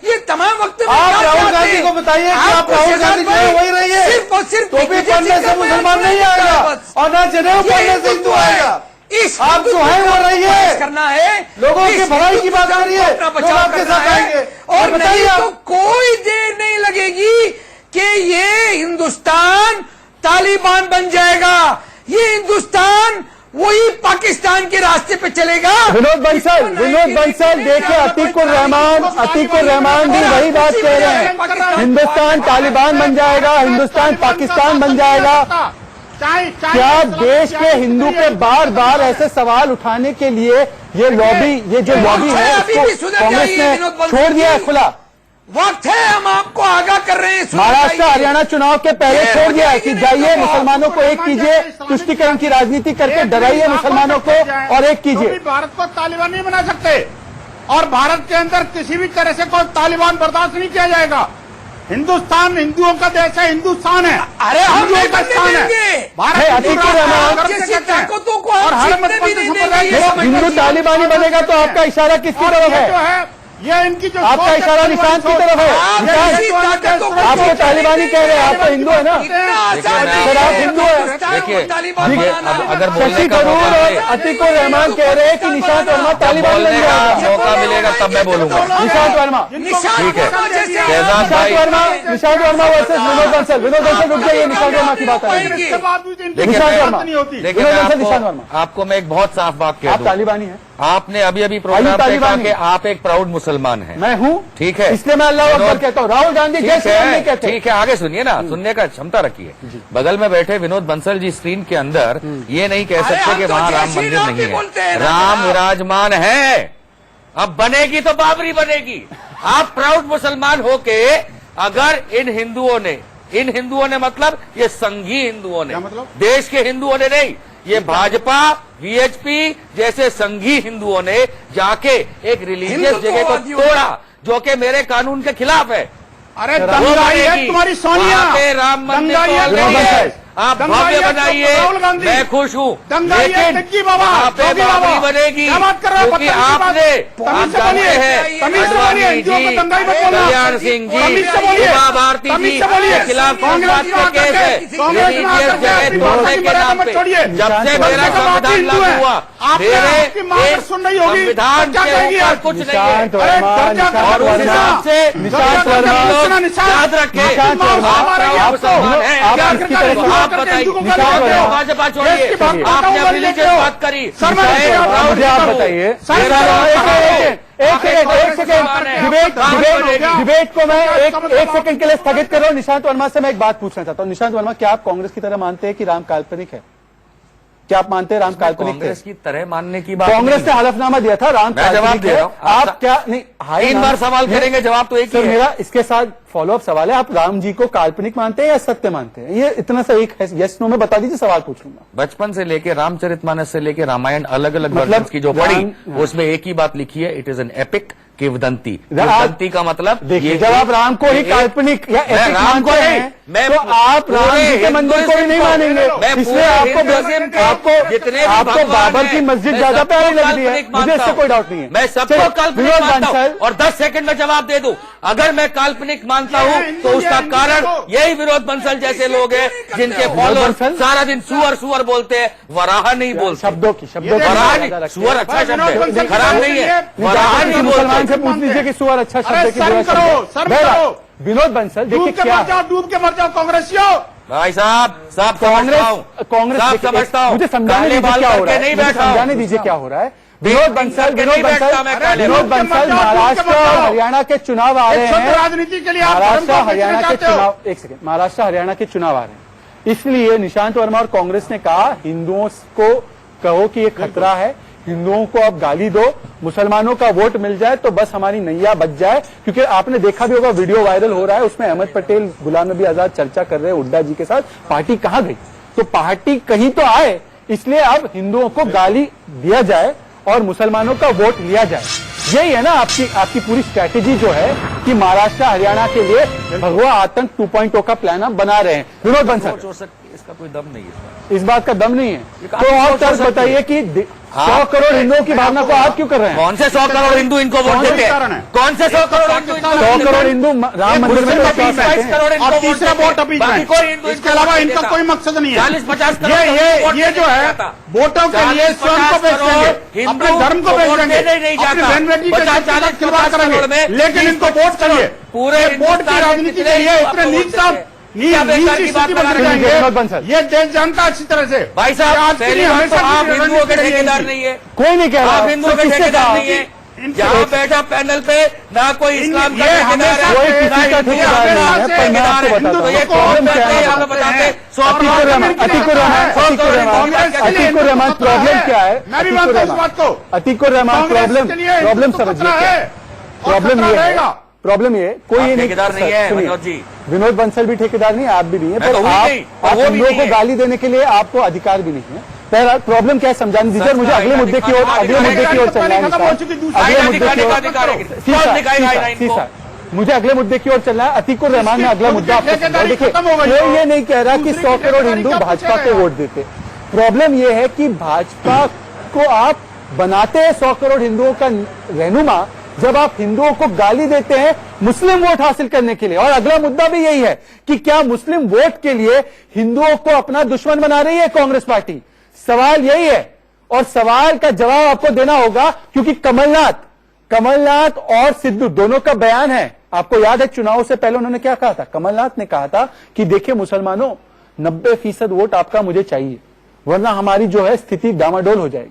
ये तमाम वक्त
आप राहुल गांधी को बताइए कि आप राहुल गांधी जो है वही रहिए।
सिर्फ और सिर्फ
टोपी पहनने से मुसलमान नहीं आएगा और ना जनेऊ पहनने से हिंदू आएगा।
इस
आप जो है वो रहिए।
करना है
लोगों की भलाई की बात करिए, लोग आपके साथ आएंगे।
और
बताइए
नहीं तो
आप,
कोई देर नहीं लगेगी कि ये हिंदुस्तान तालिबान बन जाएगा। ये हिंदुस्तान वही पाकिस्तान के रास्ते पे चलेगा।
विनोद बंसल देखिए, अतीकुर रहमान भी वही बात कह रहे हैं। हिंदुस्तान तालिबान बन जाएगा, हिंदुस्तान पाकिस्तान बन जाएगा। क्या देश के हिंदू पे बार बार ऐसे सवाल उठाने के लिए ये जो लॉबी है उसको कांग्रेस ने छोड़ दिया है खुला?
वक्त है, हम आपको आगाह कर रहे हैं।
महाराष्ट्र हरियाणा चुनाव के पहले छोड़ दिया है कि जाइए मुसलमानों को एक कीजिए, तुष्टीकरण की राजनीति करके डराइए मुसलमानों को और एक कीजिए।
भारत को तालिबान नहीं बना सकते और भारत के अंदर किसी भी तरह से कोई तालिबान बर्दाश्त नहीं किया जाएगा। हिंदुस्तान हिंदुओं का देश है, हिंदुस्तान है।
अरे हम
हिंदुओं का स्थान है। भारत
ताकतों को
और हर मत
हिंदू तालिबानी बनेगा तो आपका इशारा किसकी तरफ है?
ये इनकी जो
आपका इशारा निशांत की तरफ है। आपको तालिबानी कह रहे हैं, आप तो हिंदू है ना? सर आप हिंदू है।
देखिए, अगर
शशि थरूर और अतीकुर रहमान कह रहे हैं कि निशांत वर्मा तालिबान बन
बोलने का
जाएगा।
मौका मिलेगा तब मैं बोलूंगा।
निशांत वर्मा
ठीक है, शहजाद भाई,
निशांत वर्मा वर्सेस विनोद बंसल रुक जाइए, निशांत वर्मा की बात आएगी। निशांत वर्मा
देखिए
निशांत वर्मा
आपको मैं एक बहुत साफ बात कह
आप
दूं।
तालिबानी हैं?
आपने अभी प्रोग्राम देखा कि आप एक प्राउड मुसलमान हैं।
मैं हूँ,
ठीक है,
इसलिए मैं अल्लाह अकबर कहता हूँ। राहुल गांधी जय श्री राम नहीं कहते।
ठीक है, आगे सुनिए ना, सुनने का क्षमता रखिए। बगल में बैठे विनोद बंसल जी स्क्रीन के अंदर ये नहीं कह सकते कि वहां राम मंदिर नहीं है। राम विराजमान है, अब बनेगी तो बाबरी बनेगी। आप प्राउड मुसलमान होके अगर इन हिंदुओं ने मतलब ये संघी हिंदुओं ने, देश के हिंदुओं ने नहीं, ये भाजपा वीएचपी जैसे संघी हिंदुओं ने जाके एक रिलीजियस जगह को तोड़ा जो कि मेरे कानून के खिलाफ है।
अरे दंगाई है तुम्हारी सोनिया,
राम मंदिर है, आप भव्य बनाइए, मैं खुश हूँ, लेकिन वहाँ पे बाबरी बनेगी क्योंकि आपने, आप जानते हैं अडवाणी जी, कल्याण सिंह जी, उमा भारती जी के खिलाफ बात के केस है रिलीजियस जगह तोड़ने के नाम पे। जब से मेरा संविधान लागू हुआ, मेरे संविधान के ऊपर कुछ नहीं है और उस हिसाब से याद रखें, आप मुसलमान हैं। आप बताइए, भाजपा छोड़िए, आपने अपनी रिलीजियस बात करी,
मुझे आप बताइए। एक सेकंड डिबेट को मैं एक सेकंड के लिए स्थगित कर रहा हूँ। निशांत वर्मा से मैं एक बात पूछना चाहता हूँ। निशांत वर्मा, क्या आप कांग्रेस की तरह मानते हैं कि राम काल्पनिक है? क्या आप मानते हैं राम काल्पनिक?
कांग्रेस की तरह मानने की बात,
कांग्रेस ने हलफनामा दिया था राम
जवाब दे रहा हूं।
आप क्या नहीं
3 बार सवाल करेंगे, जवाब तो एक ही है।
मेरा इसके साथ फॉलोअप सवाल है, आप राम जी को काल्पनिक मानते हैं या सत्य मानते हैं? ये इतना सा एक यस नो में बता दीजिए, सवाल पूछ लूंगा।
बचपन से लेके रामचरितमानस से लेके रामायण अलग अलग वर्जन्स की जो पढ़ी, उसमें एक ही बात लिखी है, इट इज एन एपिक किंवदंती का मतलब
देखिए, जब आप राम को ही काल्पनिक या एपिक
राम को
मानते हैं तो आप राम जी के मंदिर को भी नहीं मानेंगे, इसलिए आपको बाबर की मस्जिद ज्यादा प्यारी लगती है। मुझे इससे कोई डाउट नहीं है।
मैं सबको काल्पनिक मानता हूं और 10 सेकंड में जवाब दे दूं। अगर मैं काल्पनिक मानता हूं तो उसका कारण यही विनोद बंसल जैसे लोग हैं जिनके फॉलोअर सारा दिन सुअर बोलते हैं, वराह नहीं बोलते।
शब्दों की
वराह नहीं, सुअर अच्छा शब्द है, खराब नहीं है, वराह नहीं बोलते।
से पूछ लीजिए कि सुअर अच्छा शब्द है कि बुरा शब्द है। विनोद बंसल देखिए क्या,
डूब के मर जाओ कांग्रेसियों।
भाई साहब
कांग्रेस
समझता हूँ,
मुझे समझाने दीजिए क्या हो रहा है, मुझे समझाने दीजिए क्या हो रहा है। विनोद बंसल महाराष्ट्र और हरियाणा के चुनाव आ रहे हैं।
राजनीति के लिए
महाराष्ट्र हरियाणा के चुनाव, एक सेकंड, महाराष्ट्र हरियाणा के चुनाव आ रहे हैं, इसलिए निशांत वर्मा और कांग्रेस ने कहा हिंदुओं को कहो कि ये खतरा है, हिंदुओं को अब गाली दो, मुसलमानों का वोट मिल जाए तो बस हमारी नैया बच जाए। क्योंकि आपने देखा भी होगा, वीडियो वायरल हो रहा है, उसमें अहमद पटेल, गुलाम नबी आजाद चर्चा कर रहे हैं हुड्डा जी के साथ, पार्टी कहां गई? तो पार्टी कहीं तो आए, इसलिए अब हिंदुओं को गाली दिया जाए और मुसलमानों का वोट लिया जाए। यही है ना आपकी पूरी स्ट्रैटेजी जो है कि महाराष्ट्र हरियाणा के लिए भगवा आतंक 2.0 का प्लान आप बना रहे हैं। विनोद बंसल,
इसका कोई दम नहीं है,
इस बात का दम नहीं है। तो आप तर्क बताइए कि 100 करोड़ हिंदुओं की भावना को आप क्यों कर रहे हैं?
कौन से 100 करोड़ हिंदू इनको वोट देते हैं? कौन से 100 करोड़ हिंदू?
100 करोड़ हिंदू राम मंदिर में विश्वास रखते हैं।
करोड़
और तीसरा वोट अपील
बाकी कोई हिंदू
इसके अलावा इनका कोई मकसद नहीं है।
40-50
ये जो है वोटों के लिए स्वयं को बेच देंगे, अपने धर्म को बेच देंगे, अपनी बहन बेटी के साथ खिलवाड़ करेंगे, लेकिन इनको वोट चाहिए।
पूरे
वोट की राजनीति के लिए इतने नीच साहब ये देश जानता अच्छी तरह से।
भाई साहब, आप हिंदुओं के ठेकेदार नहीं है,
कोई नहीं कह रहा,
आप हिंदुओं के ठेकेदार नहीं है। यहाँ बैठा पैनल पे ना कोई इस्लाम का ठेकेदार है,
कोई किसी का ठेकेदार नहीं है। पर मैं आपको बताता हूँ प्रॉब्लम क्या है। अतीकुर रहमान प्रॉब्लम क्या है? अतीकुर रहमान प्रॉब्लम समझिए। प्रॉब्लम ये कोई ये
ठेकेदार नहीं है मनोज जी।
विनोद बंसल भी ठेकेदार नहीं है, आप भी नहीं है, पर आप हम लोगों को गाली देने के लिए आपको अधिकार भी नहीं है। पहला प्रॉब्लम क्या है समझाने दीजिए, मुझे अगले मुद्दे की ओर चलना है। अगले मुझे अगले मुद्दे की ओर चलना है। अतीकुर रहमान ने अगला मुद्दा आपको समझाया। देखिए, कोई ये नहीं कह रहा कि 100 करोड़ हिंदू भाजपा को वोट देते। प्रॉब्लम ये है कि भाजपा को आप बनाते हैं 100 करोड़ हिंदुओं का रहनुमा जब आप हिंदुओं को गाली देते हैं मुस्लिम वोट हासिल करने के लिए। और अगला मुद्दा भी यही है कि क्या मुस्लिम वोट के लिए हिंदुओं को अपना दुश्मन बना रही है कांग्रेस पार्टी? सवाल यही है और सवाल का जवाब आपको देना होगा, क्योंकि कमलनाथ और सिद्धू दोनों का बयान है। आपको याद है चुनाव से पहले उन्होंने क्या कहा था? कमलनाथ ने कहा था कि देखिए मुसलमानों, 90% वोट आपका मुझे चाहिए, वरना हमारी जो है स्थिति डामाडोल हो जाएगी।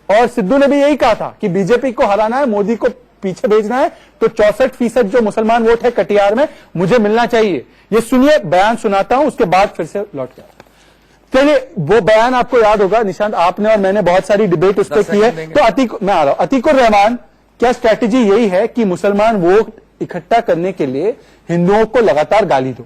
और सिद्धू ने भी यही कहा था कि बीजेपी को हराना है, मोदी को पीछे भेजना है, तो 64% जो मुसलमान वोट है कटिहार में मुझे मिलना चाहिए। ये सुनिए, बयान सुनाता हूं, उसके बाद फिर से लौट के चलिए। वो बयान आपको याद होगा निशांत, आपने और मैंने बहुत सारी डिबेट उस पर की है। तो मैं आ रहा हूं, अतीकुर रहमान, क्या स्ट्रैटेजी यही है कि मुसलमान वोट इकट्ठा करने के लिए हिंदुओं को लगातार गाली दो?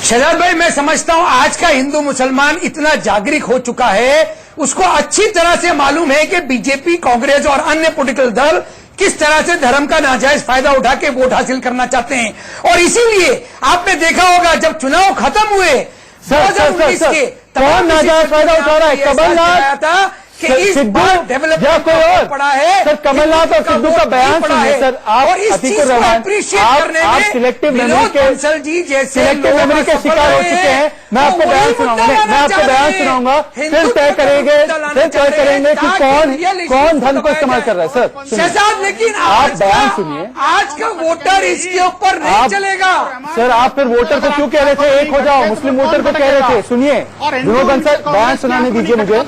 शहजाद भाई, मैं समझता हूं आज का हिंदू मुसलमान इतना जागरूक हो चुका है, उसको अच्छी तरह से मालूम है कि बीजेपी, कांग्रेस और अन्य पॉलिटिकल दल किस तरह से धर्म का नाजायज फायदा उठा के वोट हासिल करना चाहते हैं। और इसीलिए आपने देखा होगा जब चुनाव खत्म हुए 2019 के,
कौन नाजायज फायदा उठा रहा है? कमलनाथ
कि इस बार डेवलपमेंट
कोई और
पड़ा है
सर? कमलनाथ और सिद्धू का बयान सुनिए सर। आप अतीकुर रहमान, आप सिलेक्टिव मेमोरी के शिकार हो चुके हैं। मैं आपको बयान सुनाऊंगा, फिर तय करेंगे कि कौन धन को इस्तेमाल कर रहा है। सर
शहजाद, लेकिन
आप बयान सुनिए।
आज का वोटर इसके ऊपर नहीं चलेगा।
सर आप फिर वोटर को क्यों कह रहे थे एक हो जाओ? मुस्लिम वोटर को कह रहे थे। सुनिए विनोद बंसल, बयान सुनाने दीजिए मुझे।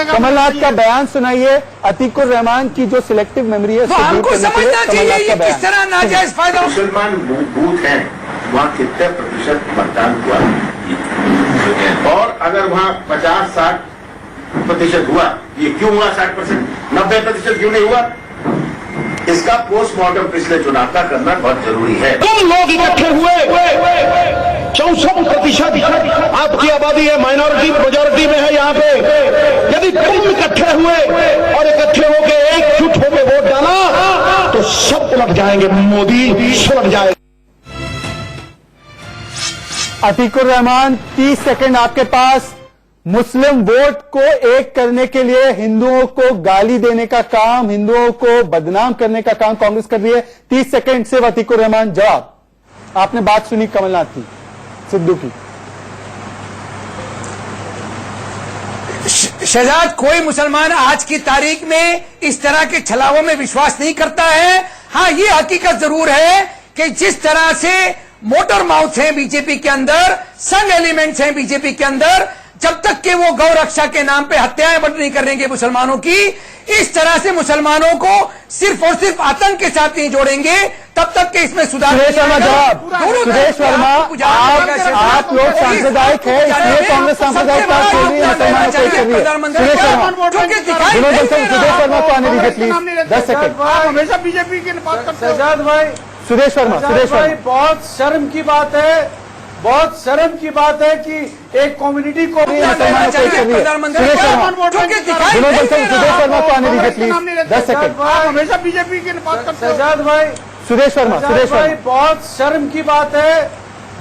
कमलनाथ का बयान सुनाइए। अतीकुर रहमान की जो सिलेक्टिव मेमोरी है,
तो हमको समझना चाहिए ये किस तरह नाजायज फायदा।
मुसलमान बूथ हैं, वहाँ कितने प्रतिशत मतदान हुआ, और अगर वहाँ 50-60% हुआ, ये क्यों हुआ 60%? 90% क्यों नहीं हुआ? इसका पोस्टमार्टम पिछले चुनाव का करना बहुत जरूरी है।
तुम लोग इकट्ठे हुए 64% आपकी आबादी है, माइनॉरिटी मेजॉरिटी में है यहाँ पे। यदि तुम इकट्ठे हुए और इकट्ठे होके एकजुट होके वोट डाला तो सब उलट जाएंगे, मोदी सुलट जाएगा।
अतीकुर रहमान, 30 सेकंड आपके पास। मुस्लिम वोट को एक करने के लिए हिंदुओं को गाली देने का काम, हिंदुओं को बदनाम करने का काम कांग्रेस कर रही है। 30 सेकंड से अतीकुर रहमान जवाब। आपने बात सुनी कमलनाथ की, सिद्धू की।
शहजाद, कोई मुसलमान आज की तारीख में इस तरह के छलावों में विश्वास नहीं करता है। हाँ, ये हकीकत जरूर है कि जिस तरह से मोटर माउथ हैं बीजेपी के अंदर, संघ एलिमेंट्स हैं बीजेपी के अंदर, जब तक कि वो गौ रक्षा के नाम पे हत्याएं बंद नहीं करेंगे मुसलमानों की, इस तरह से मुसलमानों को सिर्फ और सिर्फ आतंक के साथ नहीं जोड़ेंगे, तब तक के इसमें सुधार नहीं आएगा।
सुरेश वर्मा, आप लोग सांप्रदायिक है, इसलिए कांग्रेस सांप्रदायिक बात कर रही है, मुसलमानों को कर रही है। सुरेश वर्मा को आने दीजिए प्लीज, 10 सेकंड।
हमेशा बीजेपी की बात करते हैं।
शहजाद भाई,
सुरेश वर्मा,
बहुत शर्म की बात है बहुत शर्म की बात है कि एक कम्युनिटी को
मुसलमानों को कर रही है। सुरेश शर्मा, विनोद बंसल, सुरेश शर्मा को आने दीजिए प्लीज, 10 सेकंड।
हमेशा बीजेपी की बात करते हो।
शहजाद भाई,
सुरेश शर्मा, सुरेश
भाई,
शर्मा,
बहुत शर्म की बात है,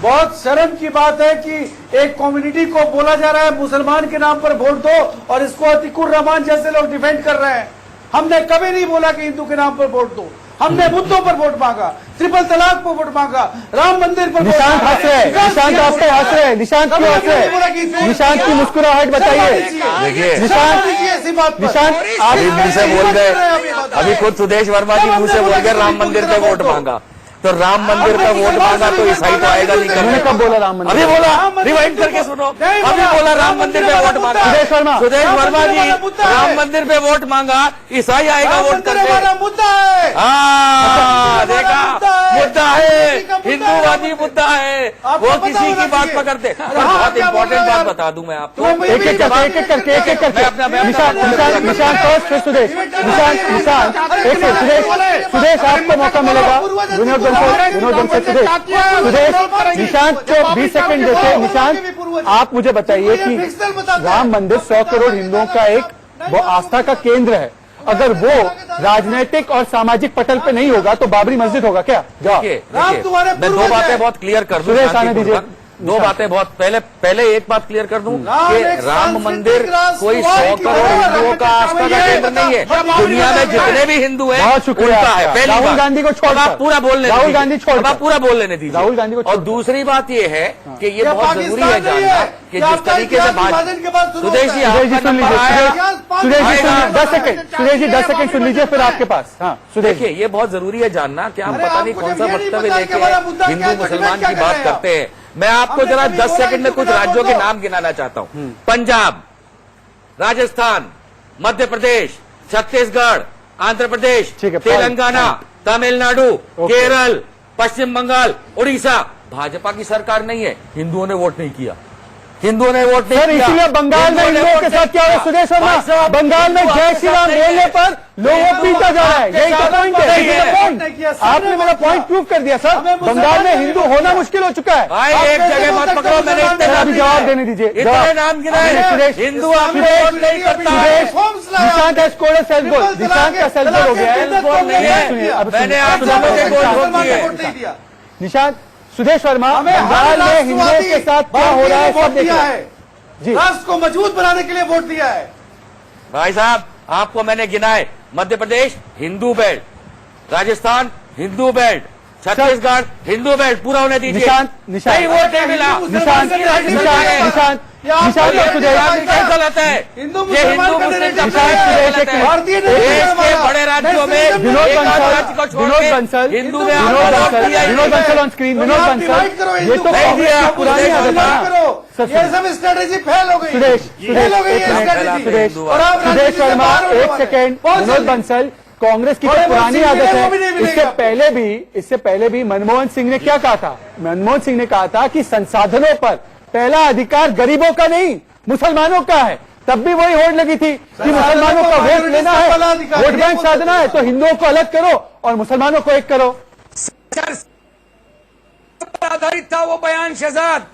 बहुत शर्म की बात है कि एक कम्युनिटी को बोला जा रहा है मुसलमान के नाम पर वोट दो और इसको अतिकुर रहमान जैसे लोग डिफेंड कर रहे हैं। हमने कभी नहीं बोला कि हिंदू के नाम पर वोट दो, हमने मुद्दों पर वोट मांगा, ट्रिपल तलाक पर वोट मांगा, राम मंदिर पर
निशांत हंस रहे हैं, निशांत आप पे हंस रहे हैं, निशांत क्यों हंस रहे हैं? निशांत की मुस्कुराहट बताइए।
देखिए,
निशांत,
ऐसी बात
निशांत आप
अभी मुंह से बोल गए, अभी खुद सुदेश वर्मा जी मुंह से बोल गए राम मंदिर पे वोट मांगा, तो राम मंदिर पे वोट मांगा तो ईसाई तो आएगा नहीं
उन्होंने
करने।
कब बोला राम मंदिर?
अभी बोला, रिवाइंड करके सुनो, अभी बोला राम मंदिर पे वोट मांगा।
सुदेश वर्मा,
सुदेश वर्मा जी राम मंदिर पे वोट मांगा, ईसाई आएगा वोट करने।
मुद्दा है,
हाँ, देखा, मुद्दा है, हिंदूवादी मुद्दा है, वो किसी की बात पकड़ते। बहुत इंपॉर्टेंट बात बता दूं मैं आपको,
एक एक करके, एक एक करके, एक एक करके। निशांत, निशांत, निशांत फर्स्ट, फिर सुदेश, निशांत, निशांत, एक से सुदेश, आपको मौका मिलेगा। विनोद बंसल, विनोद बंसल, सुदेश, निशांत को 20 सेकंड देते। निशांत, आप मुझे बताइए कि राम मंदिर 100 करोड़ हिंदुओं का एक वो आस्था का केंद्र है, अगर वो राजनीतिक और सामाजिक पटल पे नहीं होगा तो बाबरी मस्जिद होगा क्या? जाओ।
देखिए, मैं दो बातें बहुत क्लियर कर दूं,
सुरेश आने दीजिए।
दो बातें बहुत पहले एक बात क्लियर कर दूं कि राम मंदिर कोई 100 करोड़ हिंदुओं का आस्था का केंद्र नहीं है। दुनिया में जितने भी हिंदू हैं
बहुत शुक्रिया
उनका है।
आपका।
पहली
राहुल
बात,
गांधी को छोड़कर,
अब आप पूरा बोलने
राहुल गांधी छोड़कर,
अब आप पूरा बोल लेने दीजिए।
राहुल गांधी को
और दूसरी बात ये है कि ये बहुत जरूरी है जानना कि जिस तरीके से सुदेश जी
सुरेश जी
आपका
सुन
नंबर
लीजिए,
आया,
सुरेश जी सुन लीजिए, 10 सेकंड, सुरेश जी 10 सेकंड सुन लीजिए, फिर आपके पास। हाँ सुरेश,
देखिए, ये बहुत जरूरी है जानना कि आप
अरे
पता नहीं
आपको
कौन सा
ये नहीं
वक्तव्य
पता कि हमारा मुद्दा
लेके
क्या है,
हिंदू
तो
मुसलमान
क्या
की
कर
बात
रहे हैं
करते हैं। मैं आपको
हमने
जरा
कभी
10
बोला
सेकंड में
हिंदू
कुछ
के नाम
राज्यों के
बोलो।
नाम गिनाना चाहता हूं। पंजाब, राजस्थान, मध्य प्रदेश, छत्तीसगढ़, आंध्र प्रदेश,
ठीक है,
तेलंगाना, तमिलनाडु, केरल, पश्चिम बंगाल, उड़ीसा। भाजपा की सरकार नहीं है, हिंदुओं ने वोट नहीं किया, हिंदुओं ने वोट नहीं
सर
किया।
इसीलिए बंगाल में हिंदुओं के साथ क्या हुआ सुदेश
भाई
शर्मा?
साहब,
बंगाल में जय श्री राम बोलने पर लोगों को पीटा जा रहा है, यही तो पॉइंट है।
नहीं है।
पॉइंट आपने मेरा पॉइंट प्रूव कर दिया सर। बंगाल में हिंदू होना मुश्किल हो चुका है।
भाई एक जगह मत पकड़ो, मैंने इतने
सर, अभी
नाम
जवाब
गिनाए।
देने दीजिए।
इतने
जवाब।
नाम गिनाए,
सुरेश,
हिंदू आपको वोट नहीं करता है।
निशांत है स्कोर सेल्फ गोल, निशांत का सेल्फ गोल हो गया है। सुनिए, अब सुनिए,
मैंने आप दोनों के गोल रोक दिए।
निशांत, सुदेश वर्मा, बंगाल में हिंदुओं के साथ क्या हो रहा है सब देखिए जी।
राष्ट्र को मजबूत बनाने के लिए वोट दिया है।
भाई साहब, आपको मैंने गिनाए, Madhya Pradesh Hindu belt, Rajasthan Hindu belt, Chhattisgarh Hindu belt, पूरा होने दीजिए।
निशांत, निशांत,
नहीं वोट नहीं मिला।
निशांत, निशांत, निशांत का सुदेश,
क्या गलत है?
हिंदू
ये हिंदू
मुसलमान का
मुस्लिम
निर्णय
का
निशांत
क्या
सुदेश
गलत है?
भारतीय
देश के बड़े राज्यों में
विनोद
एक आध
बंसल,
राज्य को छोड़
विनोद
के
बंसल,
हिंदू में
विनोद
आपका
बंसल,
दिया ही
विनोद
नहीं
बंसल
है।
ऑन स्क्रीन, विनोद बंसल, ये तो
नहीं
कांग्रेस
दिया,
की पुरानी आदत है ना। सर,
ये सब स्ट्रेटेजी फेल हो गई,
सुरेश,
फेल हो गई
एक
ये
मिनट,
स्ट्रेटेजी।
सुरेश,
और आप
सुदेश
राजनीति से
शर्मा
बाहर होने
एक
वाले हैं।
सेकेंड,
बहुत
विनोद
जल्दी।
बंसल, कांग्रेस की तो
थोड़े बहुत
पुरानी
सीट
आदत
मिलेगा, वो भी नहीं
है।
मिलेगा।
इससे पहले भी मनमोहन सिंह ने क्या कहा था? मनमोहन सिंह ने कहा था कि संसाधनों पर पहला अधिकार गरीबों का नहीं मुसलमानों का है। तब भी वही होड़ लगी थी कि मुसलमानों का वोट लेना है, वोट बैंक साधना है, तो हिंदुओं को अलग करो और मुसलमानों को एक करो।
आधारित था वो बयान शहजाद।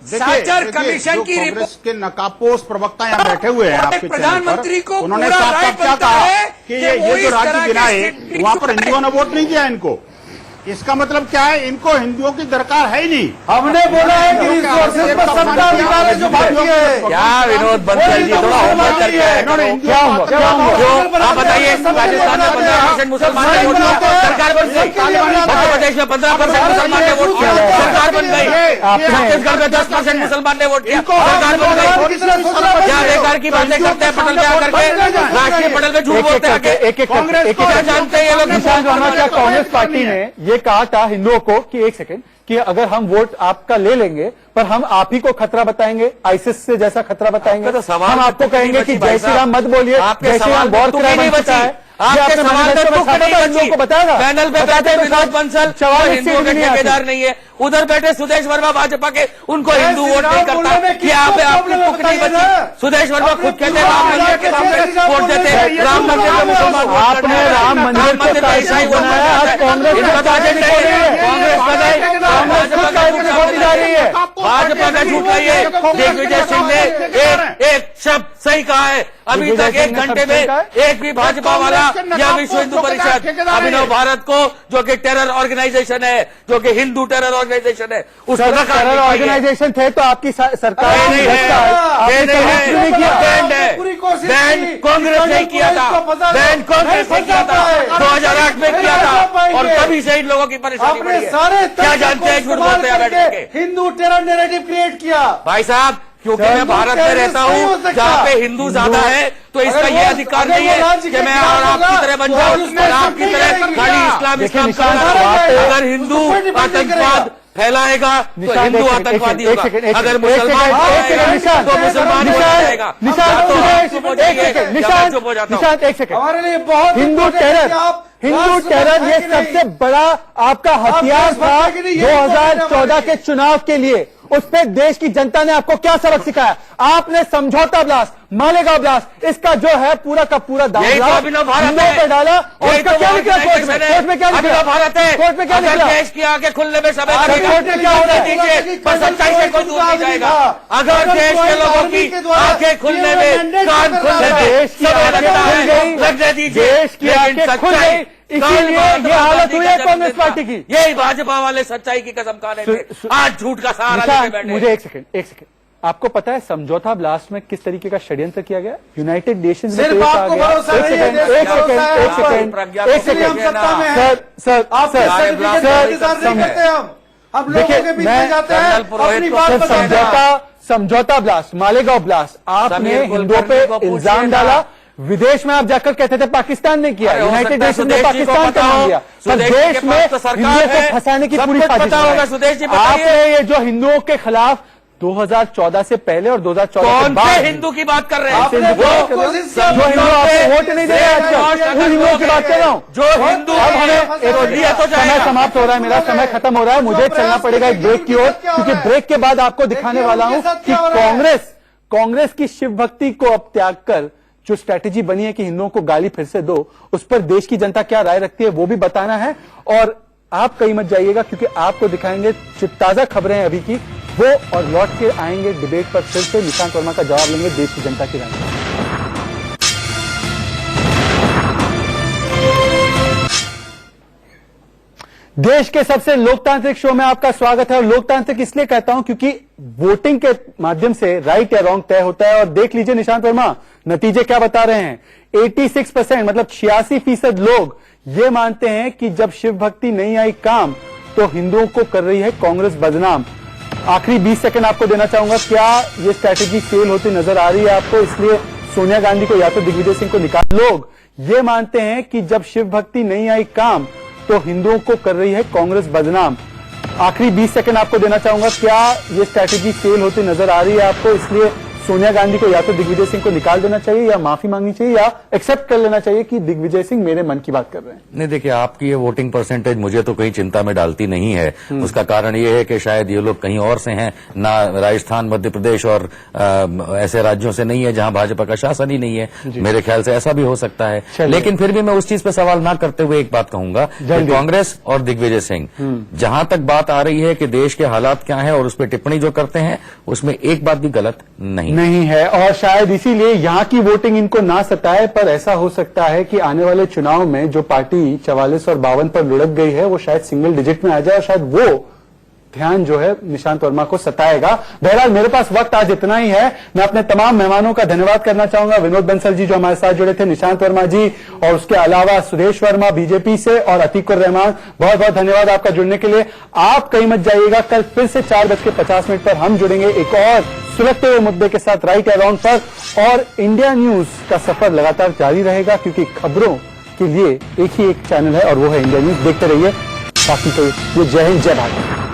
साचर कमीशन की रिपोर्ट
कांग्रेस के नकाबपोश प्रवक्ता यहाँ बैठे हुए हैं आपके चैनल पर।
प्रधानमंत्री को
उन्होंने
पूरा
साफ
राय
साफ क्या
बनता
कहा
है
कि
कि
ये
वो
जो
इस
राज्य
तरह
गिनाए
के
वहाँ पर हिंदुओं ने वोट नहीं दिया इनको। इसका मतलब क्या है? इनको हिंदुओं की दरकार है ही नहीं।
हमने बोला है कि रिसोर्सेज पर सबका अधिकार है जो भारतीय है।
क्या विनोद बंसल जी थोड़ा होमवर्क करके आए करो।
क्या होगा, क्या होगा?
जो आप बताइए, राजस्थान में 15% मुसलमान ने वोट किया, सरकार बन गई। मध्य प्रदेश में 15% मुसलमान ने वोट किया, सरकार बन गई। छत्तीसगढ़ में 10% मुसलमान ने वोट किया, सरकार बन गई। क्या बेकार की बातें करते हैं पटल पे आकर के, राष्ट्रीय पटल पे झूठ बोलते हैं आके।
एक एक
क्या जानते हैं ये लोग?
निशांत वर्मा, क्या कांग्रेस पार्टी ने ये कहा था हिंदुओं को कि एक सेकंड कि अगर हम वोट आपका ले लेंगे पर हम आप ही को खतरा बताएंगे, आईसिस से जैसा खतरा बताएंगे,
आपका तो सवाल
हम आपको कहेंगे कि जय श्री राम मत बोलिए,
आपके
जय श्री राम
सवाल
वॉर
तुक
क्राइम
ही नहीं
बन चुका
बची।
है।
आपके सवाल में तुक नहीं
हिंदुओं
बची।
को बताएगा,
पैनल पे
बताते
बैठे
तो
विनोद बंसल, वो
44
हिंदुओं
सीट
के
भी नहीं आती।
ठेकेदार नहीं है। उधर बैठे सुदेश वर्मा भाजपा के, उनको हिंदू वोट नहीं करता। कि यहाँ पे आपकी तुक नहीं बची। सुदेश वर्मा खुद कहते हैं राम मंदिर के सामने वोट देते हैं, राम मंदिर में मुसलमान वोट करते
आपने
हैं।
राम मंदिर को
में ईसाई वोट
बनाया, आज कांग्रेस
इनका तो एजेंडा ही है। कांग्रेस का नहीं,
कांग्रेस खुद का वोट जा रही है।
आपको
भाजपा का झूठ नहीं है। दिग्विजय सिंह ने एक शब्द सही कहा है। अभी तक 1 घंटे में एक भी भाजपा वाला या विश्व हिंदू परिषद अभिनव भारत को, जो कि टेरर ऑर्गेनाइजेशन है, जो कि हिंदू टेरर ऑर्गेनाइजेशन है, उसको
टेरर ऑर्गेनाइजेशन थे तो आपकी सरकार
नहीं है, बैन कांग्रेस ने किया था, बैन कांग्रेस ने किया था, 2008 में किया था, और तभी से इन लोगों की परेशानी बढ़ी है।
सारे
क्या जानते हैं झूठ बोलते हैं बैठ के?
हिंदू टेरर नैरेटिव क्रिएट किया।
भाई साहब, क्योंकि मैं भारत में रहता हूँ जहाँ पे हिंदू ज्यादा है, तो इसका ये अधिकार नहीं है कि मैं और आपकी तरह बन जाऊँ और आपकी तरह खाली इस्लाम इस्लाम का। अगर हिंदू आतंकवाद फैलाएगा तो हिंदू आतंकवादी होगा, अगर मुसलमान तो मुसलमान हो जाएगा।
निशांत एक सेकंड,
हमारे लिए बहुत
हिंदू टेरर ये सबसे बड़ा आपका हथियार था 2014 के चुनाव के लिए। उस पर देश की जनता ने आपको क्या सबक सिखाया? आपने समझौता ब्लास्ट, मालेगांव ब्लास्ट, इसका जो है पूरा का पूरा दाव पे डाला और इसका क्या निकला कोर्ट में क्या निकला?
भारत है,
कोर्ट में क्या निकला?
देश की आगे खुलने में समय लगेगा,
कोर्ट में क्या हो रहा है?
पर सच्चाई से कोई दूर नहीं जाएगा। अगर देश के लोगों की आंखें खुलने में, कान खुलने में लगने दीजिए,
देश की आंखें खुल गई, इसीलिए ये हालत हुई है कांग्रेस पार्टी की।
यही भाजपा वाले सच्चाई की कसम खा रहे थे, आज झूठ का सहारा लेके बैठे।
मुझे एक सेकंड, आपको पता है समझौता ब्लास्ट में किस तरीके का षड्यंत्र किया गया? यूनाइटेड नेशंस में
सिर्फ आपको भरोसा नहीं है,
एक सेकंड, समझौता ब्लास्ट, मालेगांव ब्लास्ट, आपने हिंदुओं पे इल्जाम डाला। विदेश में आप जाकर कहते थे पाकिस्तान ने किया, यूनाइटेड नेशन ने पाकिस्तान का नाम लिया, पर देश में हिंदुओं को फंसाने की पूरी साजिश है। आपने ये जो हिंदुओं के खिलाफ 2014 से पहले और 2014 के बाद
हिंदू की बात कर रहे हैं,
जो हिंदू आपको वोट नहीं दे रहे हैं, उन हिंदुओं की बात कर रहा हूँ जो हिंदू। अब हमें समय समाप्त हो रहा है, मेरा समय खत्म हो रहा है, मुझे चलना पड़ेगा एक ब्रेक की ओर, क्योंकि ब्रेक के बाद आपको दिखाने वाला हूँ कि कांग्रेस की शिव भक्ति को अब त्याग कर जो स्ट्रैटेजी बनी है कि हिंदुओं को गाली फिर से दो, उस पर देश की जनता क्या राय रखती है वो भी बताना है। और आप कहीं मत जाइएगा, क्योंकि आपको दिखाएंगे जो ताजा खबरें हैं अभी की वो, और लौट के आएंगे डिबेट पर फिर से निशांत वर्मा का जवाब लेंगे देश की जनता की राय। देश के सबसे लोकतांत्रिक शो में आपका स्वागत है। और लोकतांत्रिक इसलिए कहता हूं क्योंकि वोटिंग के माध्यम से राइट या रॉन्ग तय होता है। और देख लीजिए निशांत वर्मा, नतीजे क्या बता रहे हैं। 86% मतलब 86% लोग ये मानते हैं कि जब शिव भक्ति नहीं आई काम तो हिंदुओं को कर रही है कांग्रेस बदनाम। आखिरी 20 सेकंड आपको देना चाहूंगा, क्या ये स्ट्रैटेजी फेल होती नजर आ रही है आपको? इसलिए सोनिया गांधी को या तो दिग्विजय सिंह को निकाल। लोग ये मानते हैं कि जब शिव भक्ति नहीं आई काम तो हिंदुओं को कर रही है कांग्रेस बदनाम। आखिरी 20 सेकंड आपको देना चाहूंगा, क्या ये स्ट्रैटेजी फेल होती नजर आ रही है आपको? इसलिए सोनिया गांधी को या तो दिग्विजय सिंह को निकाल देना चाहिए या माफी मांगनी चाहिए या एक्सेप्ट कर लेना चाहिए कि दिग्विजय सिंह मेरे मन की बात कर रहे हैं।
नहीं, देखिए, आपकी ये वोटिंग परसेंटेज मुझे तो कहीं चिंता में डालती नहीं है। उसका कारण ये है कि शायद ये लोग कहीं और से हैं, ना राजस्थान, मध्य प्रदेश और ऐसे राज्यों से नहीं है जहां भाजपा का शासन ही नहीं है। मेरे ख्याल से ऐसा भी हो सकता है, लेकिन फिर भी मैं उस चीज पर सवाल ना करते हुए एक बात कहूंगा, कांग्रेस और दिग्विजय सिंह, जहां तक बात आ रही है कि देश के हालात क्या है और उस पर टिप्पणी जो करते हैं उसमें एक बात भी गलत नहीं
है। और शायद इसीलिए यहां की वोटिंग इनको ना सताए, पर ऐसा हो सकता है कि आने वाले चुनाव में जो पार्टी 44 और 52 पर लुढ़क गई है वो शायद सिंगल डिजिट में आ जाए और शायद वो ध्यान जो है निशांत वर्मा को सताएगा। बहरहाल मेरे पास वक्त आज इतना ही है। मैं अपने तमाम मेहमानों का धन्यवाद करना चाहूंगा। विनोद बंसल जी जो हमारे साथ जुड़े थे, निशांत वर्मा जी, और उसके अलावा सुरेश वर्मा बीजेपी से और अतीकुर रहमान, बहुत बहुत धन्यवाद आपका जुड़ने के लिए। आप कहीं मत जाइएगा, कल फिर से 4:50 पर हम जुड़ेंगे एक और सुलगते हुए मुद्दे के साथ राइट या रॉन्ग पर। और इंडिया न्यूज का सफर लगातार जारी रहेगा, क्योंकि खबरों के लिए एक ही एक चैनल है और वो है इंडिया न्यूज। देखते रहिए। बाकी तो ये जय हिंद, जय भारत।